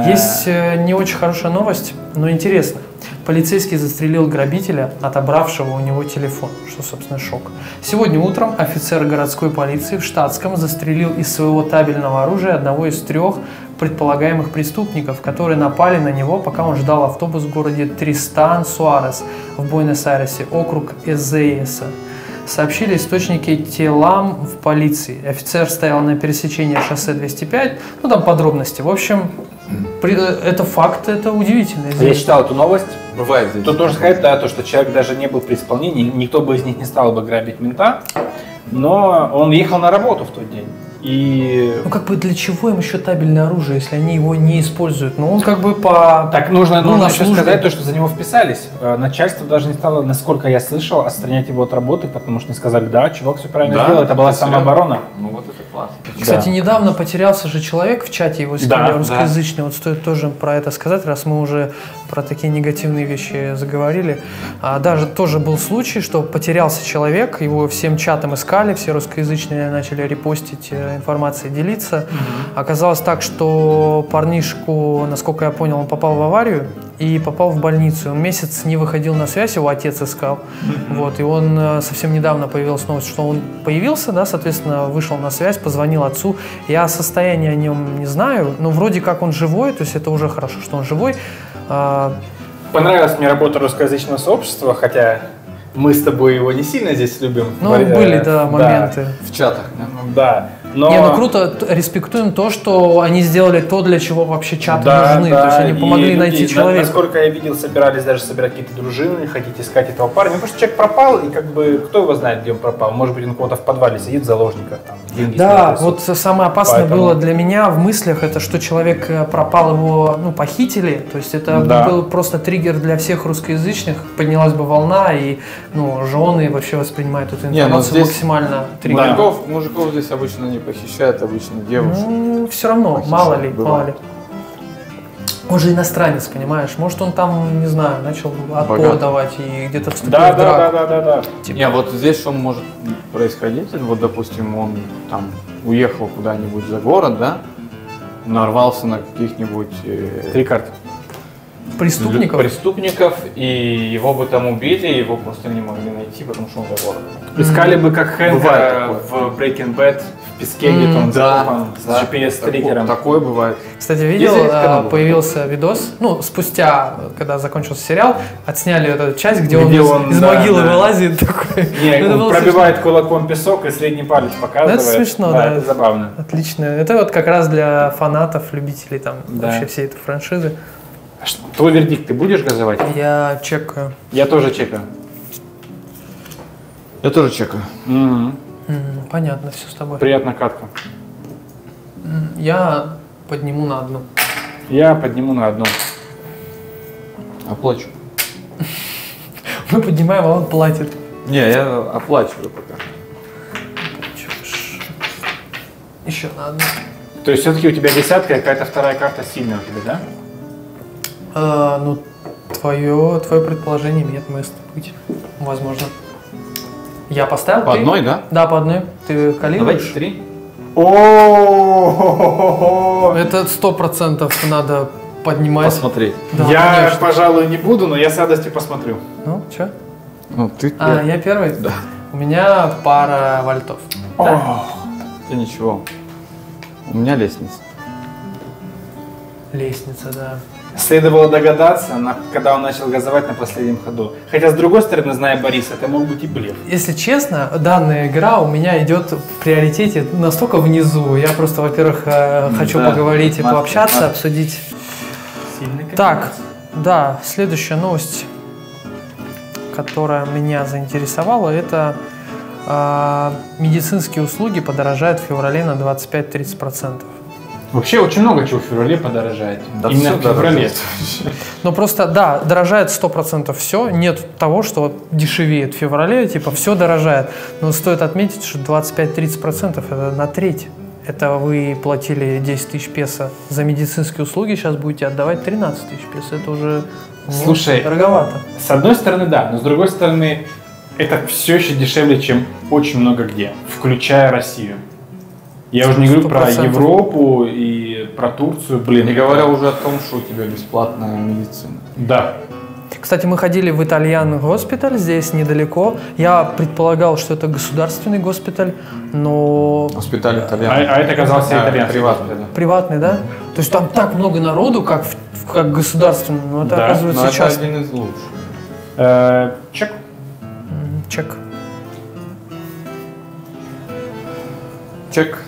Есть не очень хорошая новость, но интересная. Полицейский застрелил грабителя, отобравшего у него телефон, что, собственно, шок. Сегодня утром офицер городской полиции в штатском застрелил из своего табельного оружия одного из 3 предполагаемых преступников, которые напали на него, пока он ждал автобус в городе Тристан-Суарес в Буэнос-Айресе, округ Эзееса. Сообщили источники телам в полиции. Офицер стоял на пересечении шоссе 205. Ну, там подробности. В общем, это факт, это удивительно. Я читал эту новость. Бывает здесь. Тут нужно сказать, да, то, что человек даже не был при исполнении, никто бы из них не стал бы грабить мента, но он ехал на работу в тот день. И Ну, как бы для чего им еще табельное оружие, если они его не используют? Ну, он как бы по... так нужно на еще службе. сказать то, что за него вписались. Начальство даже не стало, насколько я слышал, отстранять его от работы, потому что не сказали, да, чувак все правильно Да? сделал, это была Серьезно? самооборона. Ну вот это классно. Кстати, Да. недавно потерялся же человек в чате, его искали, Да, русскоязычный. Вот стоит тоже про это сказать, раз мы уже про такие негативные вещи заговорили. Даже тоже был случай, что потерялся человек, его всем чатом искали, все русскоязычные начали репостить информацию, делиться. Оказалось так, что парнишку, насколько я понял, он попал в аварию и попал в больницу. Он месяц не выходил на связь, его отец искал. Вот, и он совсем недавно появилась новость, что он появился, да, соответственно, вышел на связь, позвонил отцу. Я о состоянии о нем не знаю, но вроде как он живой, то есть это уже хорошо, что он живой. Понравилась мне работа русскоязычного сообщества, хотя мы с тобой его не сильно здесь любим. Ну, были, да, моменты. В чатах, да? Да. Но... Не, ну круто, респектуем то, что они сделали то, для чего вообще чаты Да, нужны. да, То есть они и помогли люди, найти человека. Насколько я видел, собирались даже собирать какие-то дружины, хотите искать этого парня. Ну, потому что человек пропал, и как бы кто его знает, где он пропал. Может быть, он у кого-то в подвале сидит в заложниках, там, деньги Да, с него вот трясут. самое опасное Поэтому- было для меня в мыслях, это что человек пропал, его похитили. То есть это Да. был просто триггер для всех русскоязычных. Поднялась бы волна, и жены вообще воспринимают эту Не, ну информацию здесь максимально триггером. Мужиков здесь обычно не похищают, обычно девушек. Ну, все равно, Похищают, мало ли, бывает. мало ли. Он же иностранец, понимаешь? Может, он там, не знаю, начал отпор Богатый. давать и где-то вступил Да, в да, драку. да, да, да, да. Не, вот здесь что может происходить? Вот, допустим, он там уехал куда-нибудь за город, да? Нарвался на каких-нибудь Три карты. Преступников? преступников, и его бы там убили, его просто не могли найти, потому что он за городом. Искали бы как Хэнка Бывает в Breaking Bad в песке, где-то он закопан с GPS-трекером. Такое бывает. Кстати, видел, Если это канал. появился видос, спустя, когда закончился сериал, отсняли эту часть, где Где он он, из да, могилы да. вылазит такой. Не, Это он было пробивает кулаком песок и средний палец показывает. Это смешно, да. Это забавно. смешно. Отлично. Это вот как раз для фанатов, любителей там Да. вообще всей этой франшизы. Твой вердикт ты будешь газовать? Я чекаю. Я тоже чекаю. Я тоже чекаю. Понятно, все с тобой. Приятная катка. Я подниму на одну. Я подниму на одну. Оплачу. Мы поднимаем, а он платит. Не, я оплачиваю пока. Еще на одну. То есть все-таки у тебя десятка, и какая-то вторая карта сильная у тебя, да? Твое предположение имеет место быть. Возможно. Я поставил? По ты? одной, да? Да, по одной. Ты Давайте калибруешь? 3. О, Это 100% надо поднимать. Посмотреть. Да, я, конечно. пожалуй, не буду, но я с радостью посмотрю. Ну, что? Ну, ты Я первый? Да. У меня пара вольтов. О, Ты ничего. У меня лестница. Лестница, да. Следовало догадаться, когда он начал газовать на последнем ходу. Хотя, с другой стороны, зная Бориса, это мог быть и блеф. Если честно, данная игра у меня идет в приоритете настолько внизу. Я просто, во-первых, хочу Да, поговорить и маска, пообщаться, маска. обсудить. Сильный Так, да, следующая новость, которая меня заинтересовала, это медицинские услуги подорожают в феврале на 25-30%. Вообще очень много чего в феврале подорожает. Да Именно всё в феврале. дорожает. Ну просто, да, дорожает 100% все. Нет того, что дешевеет в феврале, типа все дорожает. Но стоит отметить, что 25-30% это на треть. Это вы платили 10 тысяч песо за медицинские услуги, сейчас будете отдавать 13 тысяч песо. Это уже Слушай, дороговато. С одной стороны, да, но с другой стороны, это все еще дешевле, чем очень много где, включая Россию. Я уже не говорю про 100%. Европу и про Турцию, блин. Не говоря уже о том, что у тебя бесплатная медицина. Да. Кстати, мы ходили в Итальян госпиталь, здесь недалеко. Я предполагал, что это государственный госпиталь, но Госпиталь А итальянский. это оказался итальянский. Приватный, да. приватный, да? То есть там так много народу, как государственный, но это Да, оказывается Но это частный. один из лучших. Чек. Чек. Чек.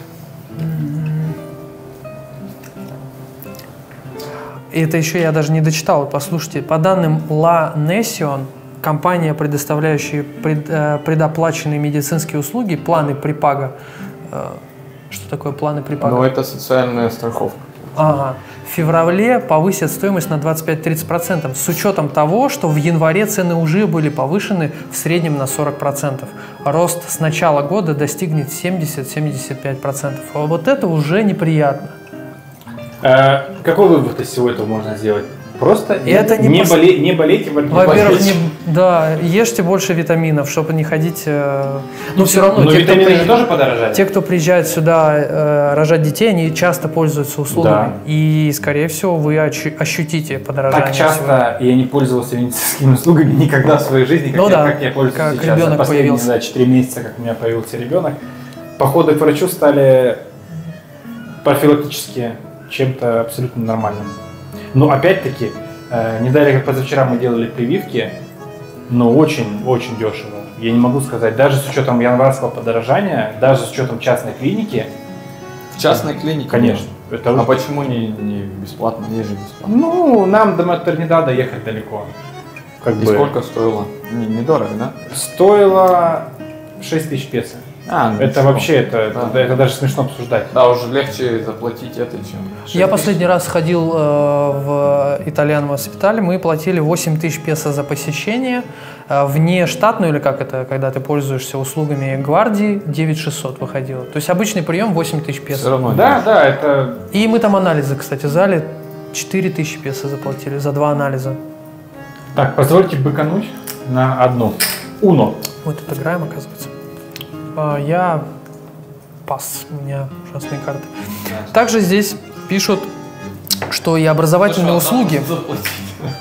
И это еще я даже не дочитал. Вот послушайте, по данным La Nation, компания, предоставляющая предоплаченные медицинские услуги, планы Припага. Что такое планы Припага? Но это социальная страховка. Ага. В феврале повысят стоимость на 25-30%, с учетом того, что в январе цены уже были повышены в среднем на 40%. Рост с начала года достигнет 70-75%. А вот это уже неприятно. Какой вывод из всего этого можно сделать? Просто Это не не, пос- не болейте, Во-первых, да, ешьте больше витаминов, чтобы не ходить. Но все равно, но те, кто витамины же тоже подорожали. те, кто приезжает сюда рожать детей, они часто пользуются услугами. Да. И, скорее всего, вы ощутите подорожание. Так всего. часто я не пользовался медицинскими услугами никогда в своей жизни, как, Ну да, как я пользуюсь как сейчас. ребенок За последние, появился. да, 4 месяца, как у меня появился ребенок. Походы к врачу стали профилактически чем-то абсолютно нормальным. Но опять-таки, не далее, как позавчера мы делали прививки, но очень-очень дешево. Я не могу сказать, даже с учетом январского подорожания, даже с учетом частной клиники, В частной клинике? конечно. Это А почему не бесплатно? Есть же бесплатно. Ну, нам до Матернидада ехать далеко. Как И бы сколько стоило? Недорого, да? стоило 6 тысяч песо. Это ничего. вообще, это даже смешно обсуждать. Да, уже легче заплатить это, чем... 6 Я тысяч. последний раз ходил в Итальян госпиталь, мы платили 8 тысяч песо за посещение, вне штатную, или как это, когда ты пользуешься услугами гвардии, 9600 выходило. То есть обычный прием 8 тысяч Все песо. равно Да, да, это... И мы там анализы, кстати, взяли, 4 тысячи песо заплатили за 2 анализа. Так, позвольте быкануть на одну. Уно. Вот это играем, оказывается. Я пас, у меня ужасные карты. Также здесь пишут, что и образовательные услуги,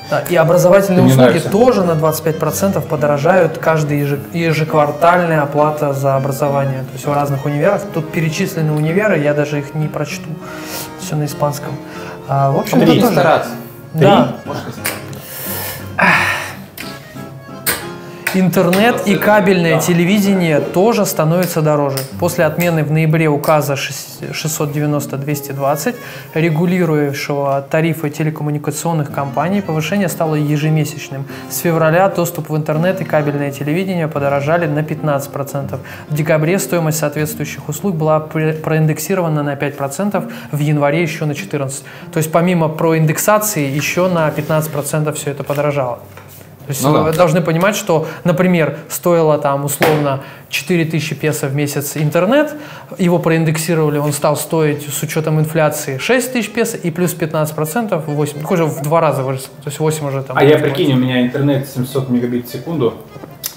да, и образовательные Мне услуги нравится. тоже на 25% подорожают каждая ежеквартальная оплата за образование. То есть в разных универах. Тут перечислены универы, я даже их не прочту. Все на испанском. В общем, Три. это тоже... Стараться. Да. Можешь не стараться. Интернет и кабельное телевидение тоже становятся дороже. После отмены в ноябре указа 690-220, регулирующего тарифы телекоммуникационных компаний, повышение стало ежемесячным. С февраля доступ в интернет и кабельное телевидение подорожали на 15%. В декабре стоимость соответствующих услуг была проиндексирована на 5%, в январе еще на 14%. То есть помимо проиндексации еще на 15% все это подорожало. То есть Ну вы да. должны понимать, что, например, стоило там условно 4000 песо в месяц интернет, его проиндексировали, он стал стоить с учетом инфляции 6000 песо и плюс 15%, 8, уже в 2 раза вырос, то есть 8 уже там. А я прикинь, у меня интернет 700 мегабит в секунду.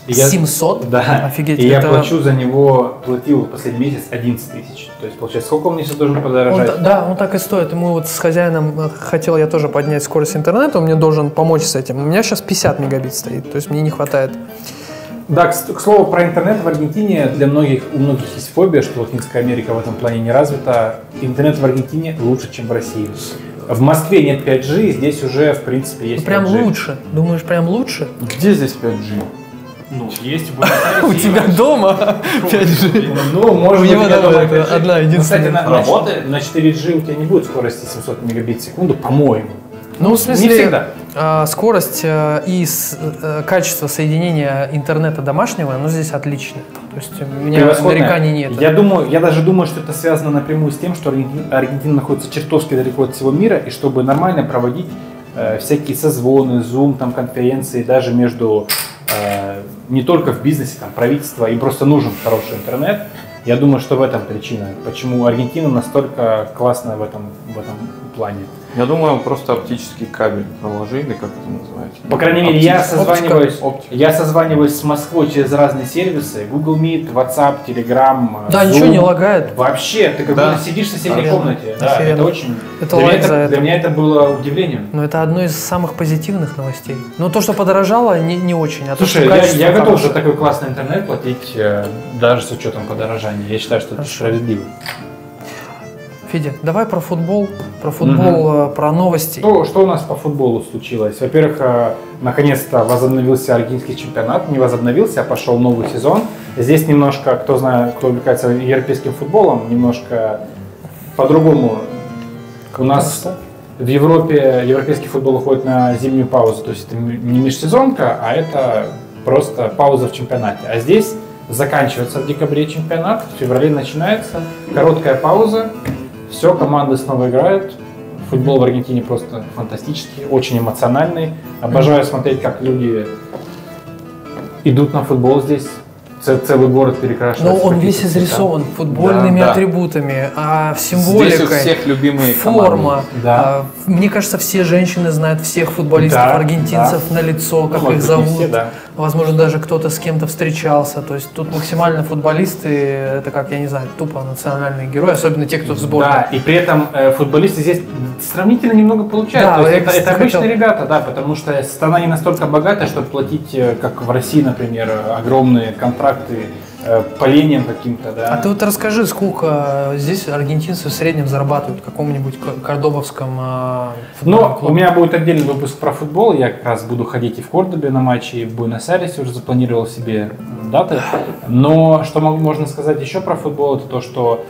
И я- 700? Да. Офигеть. И я это- плачу за него, платил последний месяц 11 тысяч. То есть, получается, сколько он мне сейчас должен Он подорожать? да, он так и стоит. И мы вот с хозяином, хотел я тоже поднять скорость интернета, он мне должен помочь с этим. У меня сейчас 50 мегабит стоит, то есть мне не хватает. Да, к слову, про интернет в Аргентине у многих есть фобия, что Латинская Америка в этом плане не развита. Интернет в Аргентине лучше, чем в России. В Москве нет 5G, здесь уже, в принципе, есть Ну, прям 5G. лучше. Думаешь, прям лучше? Где здесь 5G? Ну, есть в Буэнос-Айресе. У тебя дома 5G. Ну, может У быть, него у меня дома дома это 5G. одна Ну, единственная. кстати, Работает? на 4G у тебя не будет скорости 700 мегабит в секунду, по-моему. Ну, в смысле, Не всегда. скорость и качество соединения интернета домашнего, оно здесь отличное. То есть у меня нареканий нет. Я даже думаю, что это связано напрямую с тем, что Аргентина находится чертовски далеко от всего мира, и чтобы нормально проводить всякие созвоны, Zoom, там, конференции, даже между не только в бизнесе, там, правительство, им просто нужен хороший интернет. Я думаю, что в этом причина, почему Аргентина настолько классная в этом плане. Я думаю, просто оптический кабель проложили, как это называется. По крайней мере, я созваниваюсь с Москвой через разные сервисы. Google Meet, WhatsApp, Telegram, Да, Zoom. ничего не лагает. Вообще, ты как будто сидишь в соседней комнате. Да, это очень... Для меня это было удивлением. Но это одно из самых позитивных новостей. Но то, что подорожало, не очень. Слушай, я готов за такой классный интернет платить, даже с учетом подорожания. Я считаю, что это справедливо. Федя, давай про футбол, про новости. Что у нас по футболу случилось? Во-первых, наконец-то возобновился аргентинский чемпионат. Не возобновился, а пошел новый сезон. Здесь немножко, кто увлекается европейским футболом, немножко по-другому. У нас в Европе европейский футбол уходит на зимнюю паузу. То есть это не межсезонка, а это просто пауза в чемпионате. А здесь заканчивается в декабре чемпионат, в феврале начинается, короткая пауза. Все, команды снова играют. Футбол в Аргентине просто фантастический, очень эмоциональный. Обожаю смотреть, как люди идут на футбол здесь. Целый город перекрашивается. Но он весь изрисован футбольными атрибутами, символикой. Здесь у всех любимые форма. Да. Мне кажется, все женщины знают всех футболистов аргентинцев на лицо, как их зовут. Все. Возможно, даже кто-то с кем-то встречался. То есть тут максимально футболисты, это как, я не знаю, тупо национальные герои, особенно те, кто в сборной. Да, и при этом футболисты здесь сравнительно немного получают. Да, то есть это обычные ребята, да, потому что страна не настолько богатая, чтобы платить, как в России, например, огромные контракты по линиям каким-то, да. А ты вот расскажи, сколько здесь аргентинцы в среднем зарабатывают в каком-нибудь кордобовском футбольном клубе? У меня будет отдельный выпуск про футбол, я как раз буду ходить и в Кордобе на матчи, и в Буэнос-Айресе уже запланировал себе даты. Но что можно сказать еще про футбол, это то, что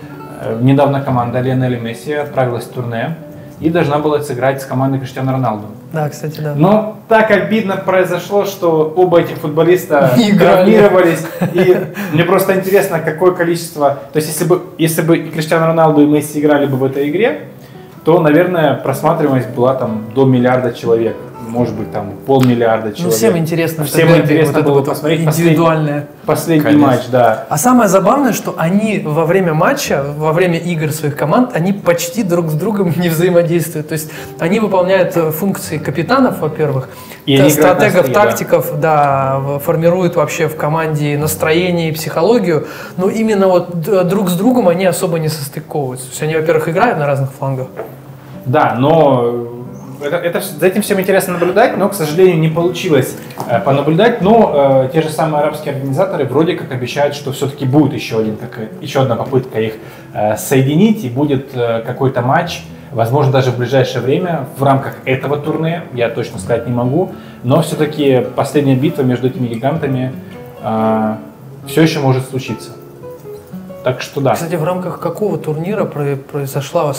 недавно команда Лионеля Месси отправилась в турне и должна была сыграть с командой Криштиану Роналду. Да, кстати, да. Но так обидно произошло, что оба этих футболиста травмировались. И мне просто интересно, какое количество... То есть, если бы и Криштиану Роналду, и Месси играли бы в этой игре, то, наверное, просматриваемость была там до миллиарда человек. Может быть, там 500 000 человек. Ну, всем интересно. Всем интересно было посмотреть индивидуальное. Последний матч, да. А самое забавное, что они во время матча, во время игр своих команд, они почти друг с другом не взаимодействуют. То есть они выполняют функции капитанов, во-первых, стратегов, тактиков, да, формируют вообще в команде настроение и психологию, но именно вот друг с другом они особо не состыковываются. То есть они, во-первых, играют на разных флангах. Да, но за этим всем интересно наблюдать, но, к сожалению, не получилось понаблюдать. Но те же самые арабские организаторы вроде как обещают, что все-таки будет еще одна попытка их соединить, и будет какой-то матч, возможно, даже в ближайшее время в рамках этого турне, я точно сказать не могу, но все-таки последняя битва между этими гигантами все еще может случиться. Так что да. Кстати, в рамках какого турнира произошло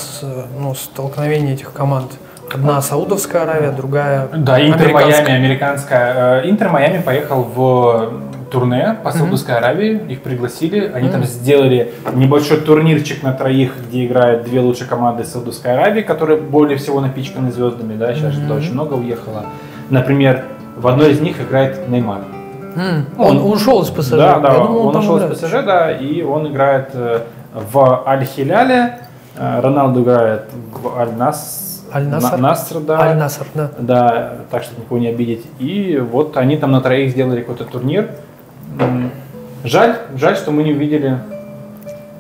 столкновение этих команд? Одна Саудовская Аравия, другая Интер Майами, американская. Интер Майами поехал в турне по Саудовской Аравии, их пригласили, они там сделали небольшой турнирчик на троих, где играют две лучшие команды Саудовской Аравии, которые более всего напичканы звездами, да, сейчас туда очень много уехало. Например, в одной из них играет Неймар. Он ушел из ПСЖ. Да, он ушел из ПСЖ, да, и он играет в Аль-Хиляле, Роналду играет в Аль-Насср, да. Аль-Насср, да. Да, так, чтобы никого не обидеть. И вот они там на троих сделали какой-то турнир. Жаль, что мы не увидели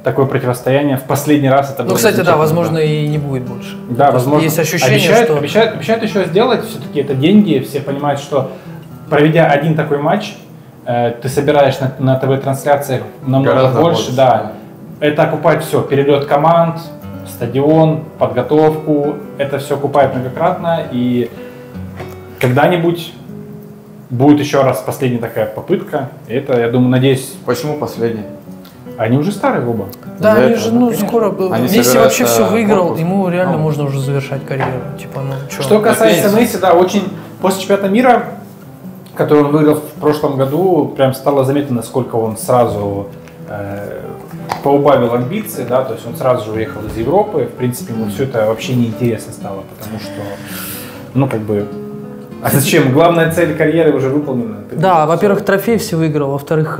такое противостояние. В последний раз это было. Ну, кстати, да, возможно, и не будет больше. Да, возможно. Есть ощущение, что... Обещают еще сделать, все-таки это деньги, все понимают, что проведя один такой матч, ты собираешь на ТВ-трансляциях намного больше. Да. Это окупает все, перелет команд, стадион, подготовку, это все окупает многократно, и когда-нибудь будет еще раз последняя такая попытка. Это, я думаю, надеюсь... Почему последняя? Они уже старые оба. Да, они же, скоро... Месси вообще все выиграл, ему реально можно уже завершать карьеру. Типа, что касается Месси, да, очень После чемпионата мира, который он выиграл в прошлом году, прям стало заметно, насколько он сразу поубавил амбиции, да, то есть он сразу же уехал из Европы, в принципе, ему все это вообще неинтересно стало, потому что, ну, как бы, а зачем? Главная цель карьеры уже выполнена. Да, во-первых, трофей все выиграл, во-вторых,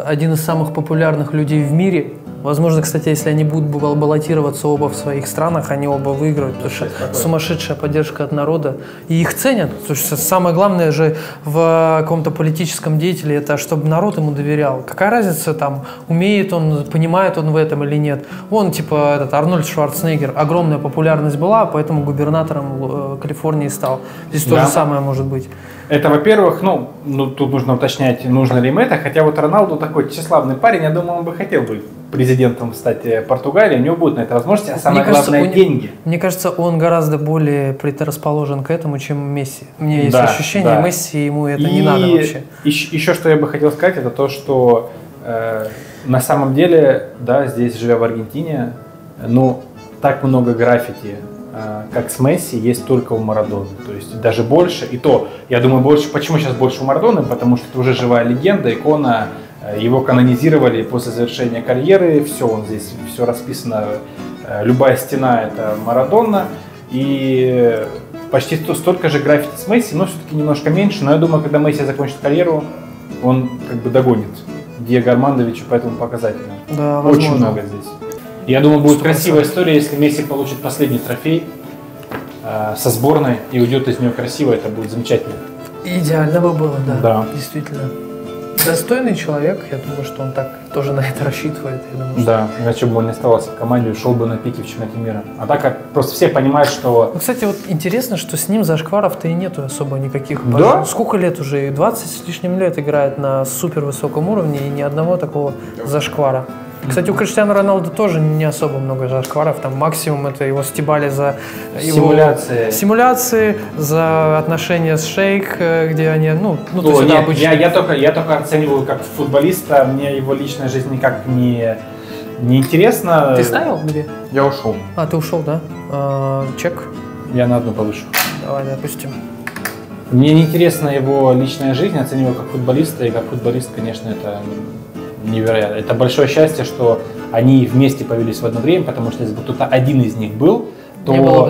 один из самых популярных людей в мире. Возможно, кстати, если они будут баллотироваться оба в своих странах, они оба выиграют, потому что сумасшедшая поддержка от народа. И их ценят. Потому что самое главное же в каком-то политическом деятеле, это чтобы народ ему доверял. Какая разница, там, умеет он, понимает он в этом или нет. Вон, типа, этот Арнольд Шварценеггер, огромная популярность была, поэтому губернатором Калифорнии стал. Здесь то же самое может быть. Это, во-первых, ну, тут нужно уточнять, нужно ли им это, хотя вот Роналду такой тщеславный парень, я думаю, он бы хотел быть президентом, кстати, Португалии, у него будет на это возможность, а самое главное, деньги. Мне кажется, он гораздо более предрасположен к этому, чем Месси. У меня есть ощущение, Месси ему это не надо вообще. Еще что я бы хотел сказать, это то, что на самом деле, да, здесь, живя в Аргентине, ну, так много граффити, как с Месси, есть только у Марадоны. То есть даже больше. И то, я думаю, больше. Почему сейчас больше у Марадоны? Потому что это уже живая легенда, икона. Его канонизировали после завершения карьеры. Все, он здесь, все расписано. Любая стена – это Марадона. И почти столько же граффити с Месси, но все-таки немножко меньше. Но я думаю, когда Месси закончит карьеру, он как бы догонит Диего Армандовича по этому показателю. Да, очень много здесь. Я думаю, будет красивая история, если Месси получит последний трофей со сборной и уйдет из нее красиво, это будет замечательно. Идеально бы было, да. Действительно. Достойный человек, я думаю, что он так тоже на это рассчитывает. Я думаю, да, иначе бы он не оставался в команде, ушел бы на пике в чемпионате мира. А так как просто все понимают, что... Ну, кстати, вот интересно, что с ним зашкваров-то и нету особо никаких. Да? Сколько лет уже? 20 с лишним лет играет на супер высоком уровне и ни одного такого зашквара. Кстати, у Криштиану Роналду тоже не особо много зашкваров. Там максимум это его стебали за симуляции, за отношения с Шейк, где они, то есть нет, обычно... я только оцениваю как футболиста, мне его личная жизнь никак не интересна. Ты ставил где? Я ушел. А, ты ушел, да? Чек? Я на одну повышу. Давай, допустим. Мне не интересна его личная жизнь, оцениваю как футболиста, и как футболист, конечно, это невероятно. Это большое счастье, что они вместе появились в одно время, потому что если бы кто-то один из них был, то не было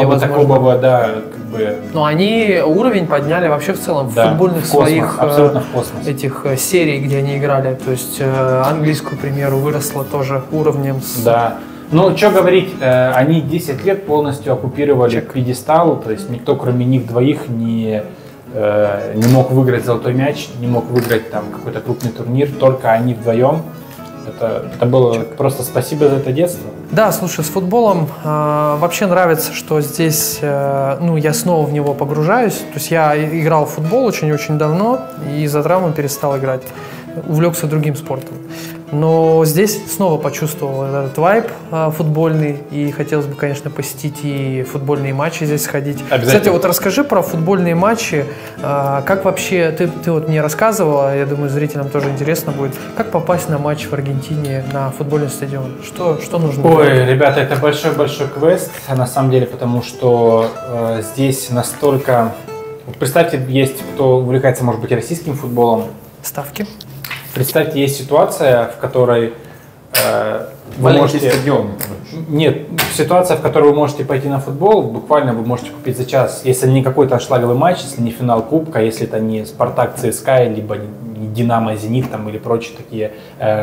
бы такого, да, как бы... Но они уровень подняли вообще в целом в футбольных своих абсолютно в космос. Этих серий, где они играли. То есть английскую, к примеру, выросла тоже уровнем. Да. Ну, что говорить, они 10 лет полностью оккупировали пьедестал, то есть никто, кроме них двоих, не мог выиграть золотой мяч, не мог выиграть там какой-то крупный турнир, только они вдвоем. Это было просто спасибо за это детство. Да, слушай, с футболом вообще нравится, что здесь, я снова в него погружаюсь. То есть я играл в футбол очень-очень давно и из-за травмы перестал играть. Увлекся другим спортом. Но здесь снова почувствовал этот вайб футбольный, и хотелось бы, конечно, посетить и футбольные матчи здесь сходить. Кстати, вот расскажи про футбольные матчи. Как вообще, ты вот мне рассказывала, я думаю, зрителям тоже интересно будет, как попасть на матч в Аргентине на футбольный стадион? Что нужно? Ой, ребята, это большой-большой квест, на самом деле, потому что здесь настолько... Представьте, есть кто увлекается, может быть, российским футболом. Ставки? Представьте, есть ситуация, в которой вы можете... стадион. Нет, ситуация, в которой вы можете пойти на футбол, буквально вы можете купить за час, если не какой-то аншлаговый матч, если не финал Кубка, если это не Спартак, ЦСКА, либо не Динамо, Зенит там, или прочие такие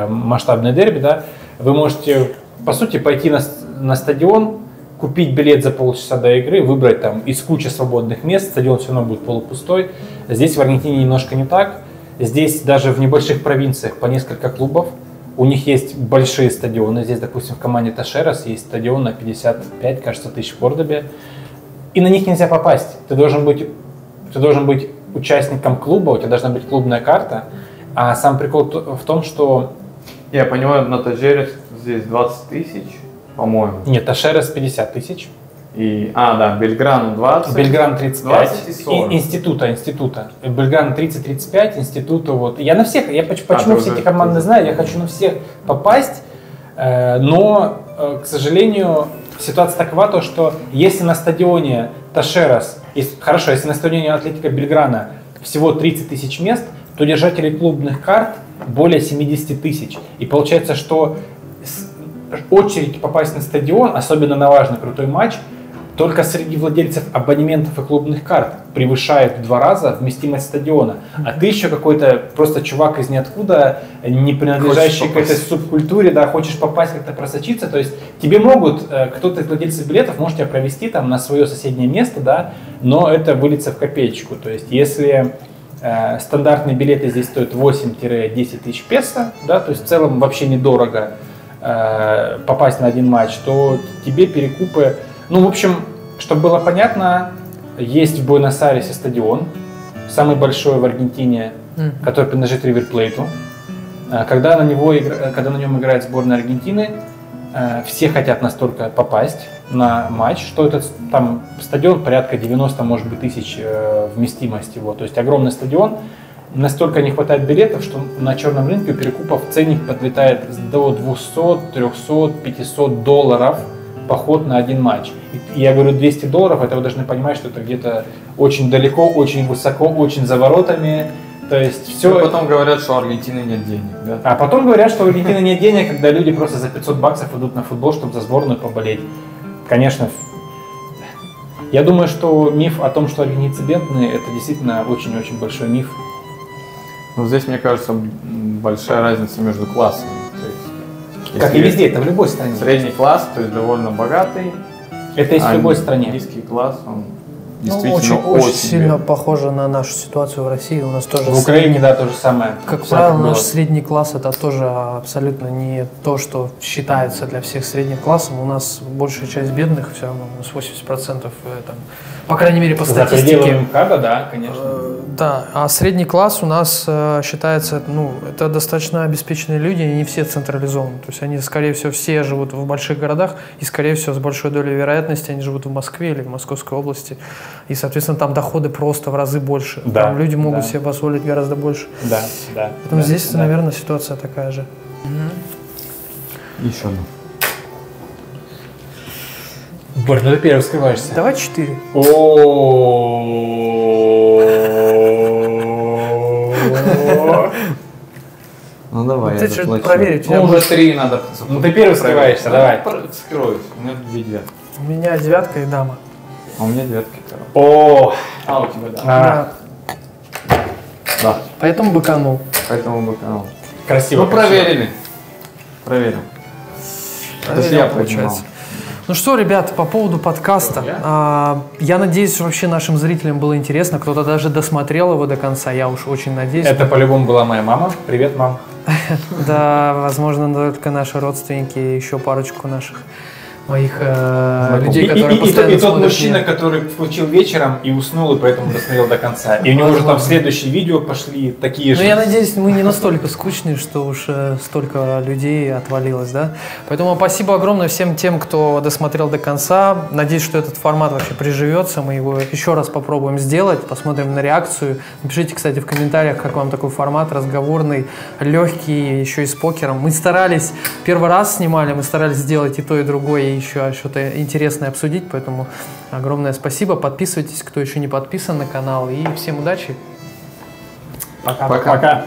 масштабные дерби, да, вы можете, по сути, пойти на стадион, купить билет за полчаса до игры, выбрать там из кучи свободных мест, стадион все равно будет полупустой. Здесь в Аргентине немножко не так. Здесь даже в небольших провинциях по несколько клубов. У них есть большие стадионы. Здесь, допустим, в команде Ташерас есть стадион на 55, кажется, тысяч в Кордобе. И на них нельзя попасть. Ты должен быть участником клуба, у тебя должна быть клубная карта. А сам прикол в том, что... Я понимаю, на Ташерас здесь 20 тысяч, по-моему. Нет, Ташерас 50 тысяч. Бельграну 20. Бельгран 35. 20 и 40. Института. Бельгран 30-35, института вот. Я на всех, почему все эти команды знаю, я хочу на всех попасть, но, к сожалению, ситуация такова, то, что если на стадионе Ташерас Хорошо, если на стадионе Атлетико Бельграна всего 30 тысяч мест, то держателей клубных карт более 70 тысяч. И получается, что очередь попасть на стадион, особенно на важный крутой матч, только среди владельцев абонементов и клубных карт превышает в 2 раза вместимость стадиона. А ты еще какой-то просто чувак из ниоткуда, не принадлежащий к этой субкультуре, да, хочешь попасть, как-то просочиться. То есть тебе могут, кто-то из владельцев билетов может тебя провести там на свое соседнее место, да, но это выльется в копеечку. То есть если стандартные билеты здесь стоят 8-10 тысяч песо, да, то есть в целом вообще недорого попасть на один матч, то тебе перекупы. Ну, в общем, чтобы было понятно, есть в Буэнос-Айресе стадион, самый большой в Аргентине, который принадлежит Ривер Плейту. Когда на нем играет сборная Аргентины, все хотят настолько попасть на матч, что этот там стадион порядка 90, может быть, тысяч вместимость его. То есть огромный стадион. Настолько не хватает билетов, что на черном рынке у перекупов ценник подлетает до 200, 300, 500 долларов поход на один матч. И я говорю $200, это вы должны понимать, что это где-то очень далеко, очень высоко, очень за воротами. То есть все. И потом говорят, что у Аргентины нет денег. Да? А потом говорят, что у Аргентины нет денег, когда люди просто за $500 идут на футбол, чтобы за сборную поболеть. Конечно, я думаю, что миф о том, что аргентинцы бедные, это действительно очень-очень большой миф. Ну, здесь, мне кажется, большая разница между классами. То есть, как и везде, это в любой стране. Средний класс, то есть довольно богатый. Это есть в любой стране. Низкий класс, он действительно очень сильно бедный. Похоже на нашу ситуацию в России. У нас тоже в Украине, да, то же самое. Как правило, наш средний класс это тоже абсолютно не то, что считается для всех средним классом. У нас большая часть бедных, все равно у нас 80%, там, по крайней мере, по статистике. За пределами МКАДа, да, конечно. Да, а средний класс у нас считается, ну, это достаточно обеспеченные люди, не все централизованы. То есть они, скорее всего, все живут в больших городах, и, скорее всего, с большой долей вероятности они живут в Москве или в Московской области. И, соответственно, там доходы просто в разы больше. Да, там люди могут себе позволить гораздо больше. Да, да. Поэтому здесь, наверное, ситуация такая же. Еще одну. Борь, ну ты первый скрываешься. Давай 4. Ну давай, ты я что-то заплачу. проверить. Ну уже 3 надо. Ну ты первый скрываешься, давай. Скроюсь, у меня 2 девятки. У меня 9 и дама. А у меня 9. О, А у тебя, да. Да. Да, Поэтому быканул. поэтому быканул. красиво. Ну проверили. Проверим. Это же я получается. Ну что, ребят, по поводу подкаста. Я надеюсь, вообще нашим зрителям было интересно. Кто-то даже досмотрел его до конца. Я уж очень надеюсь. Это по-любому была моя мама. Привет, мам. Да, возможно, только наши родственники и еще парочку наших моих людей, которые постоянно И тот смотрят мужчина, меня. который включил вечером и уснул, и поэтому досмотрел до конца. И у него уже там следующие видео пошли такие же. Ну, я надеюсь, мы не настолько скучные, что уж столько людей отвалилось, да? Поэтому спасибо огромное всем тем, кто досмотрел до конца. Надеюсь, что этот формат вообще приживется. Мы его еще раз попробуем сделать, посмотрим на реакцию. Напишите, кстати, в комментариях, как вам такой формат, разговорный, легкий, еще и с покером. Мы старались, первый раз снимали, мы старались сделать и то, и другое, и еще что-то интересное обсудить. Поэтому огромное спасибо. Подписывайтесь, кто еще не подписан на канал. И всем удачи. Пока.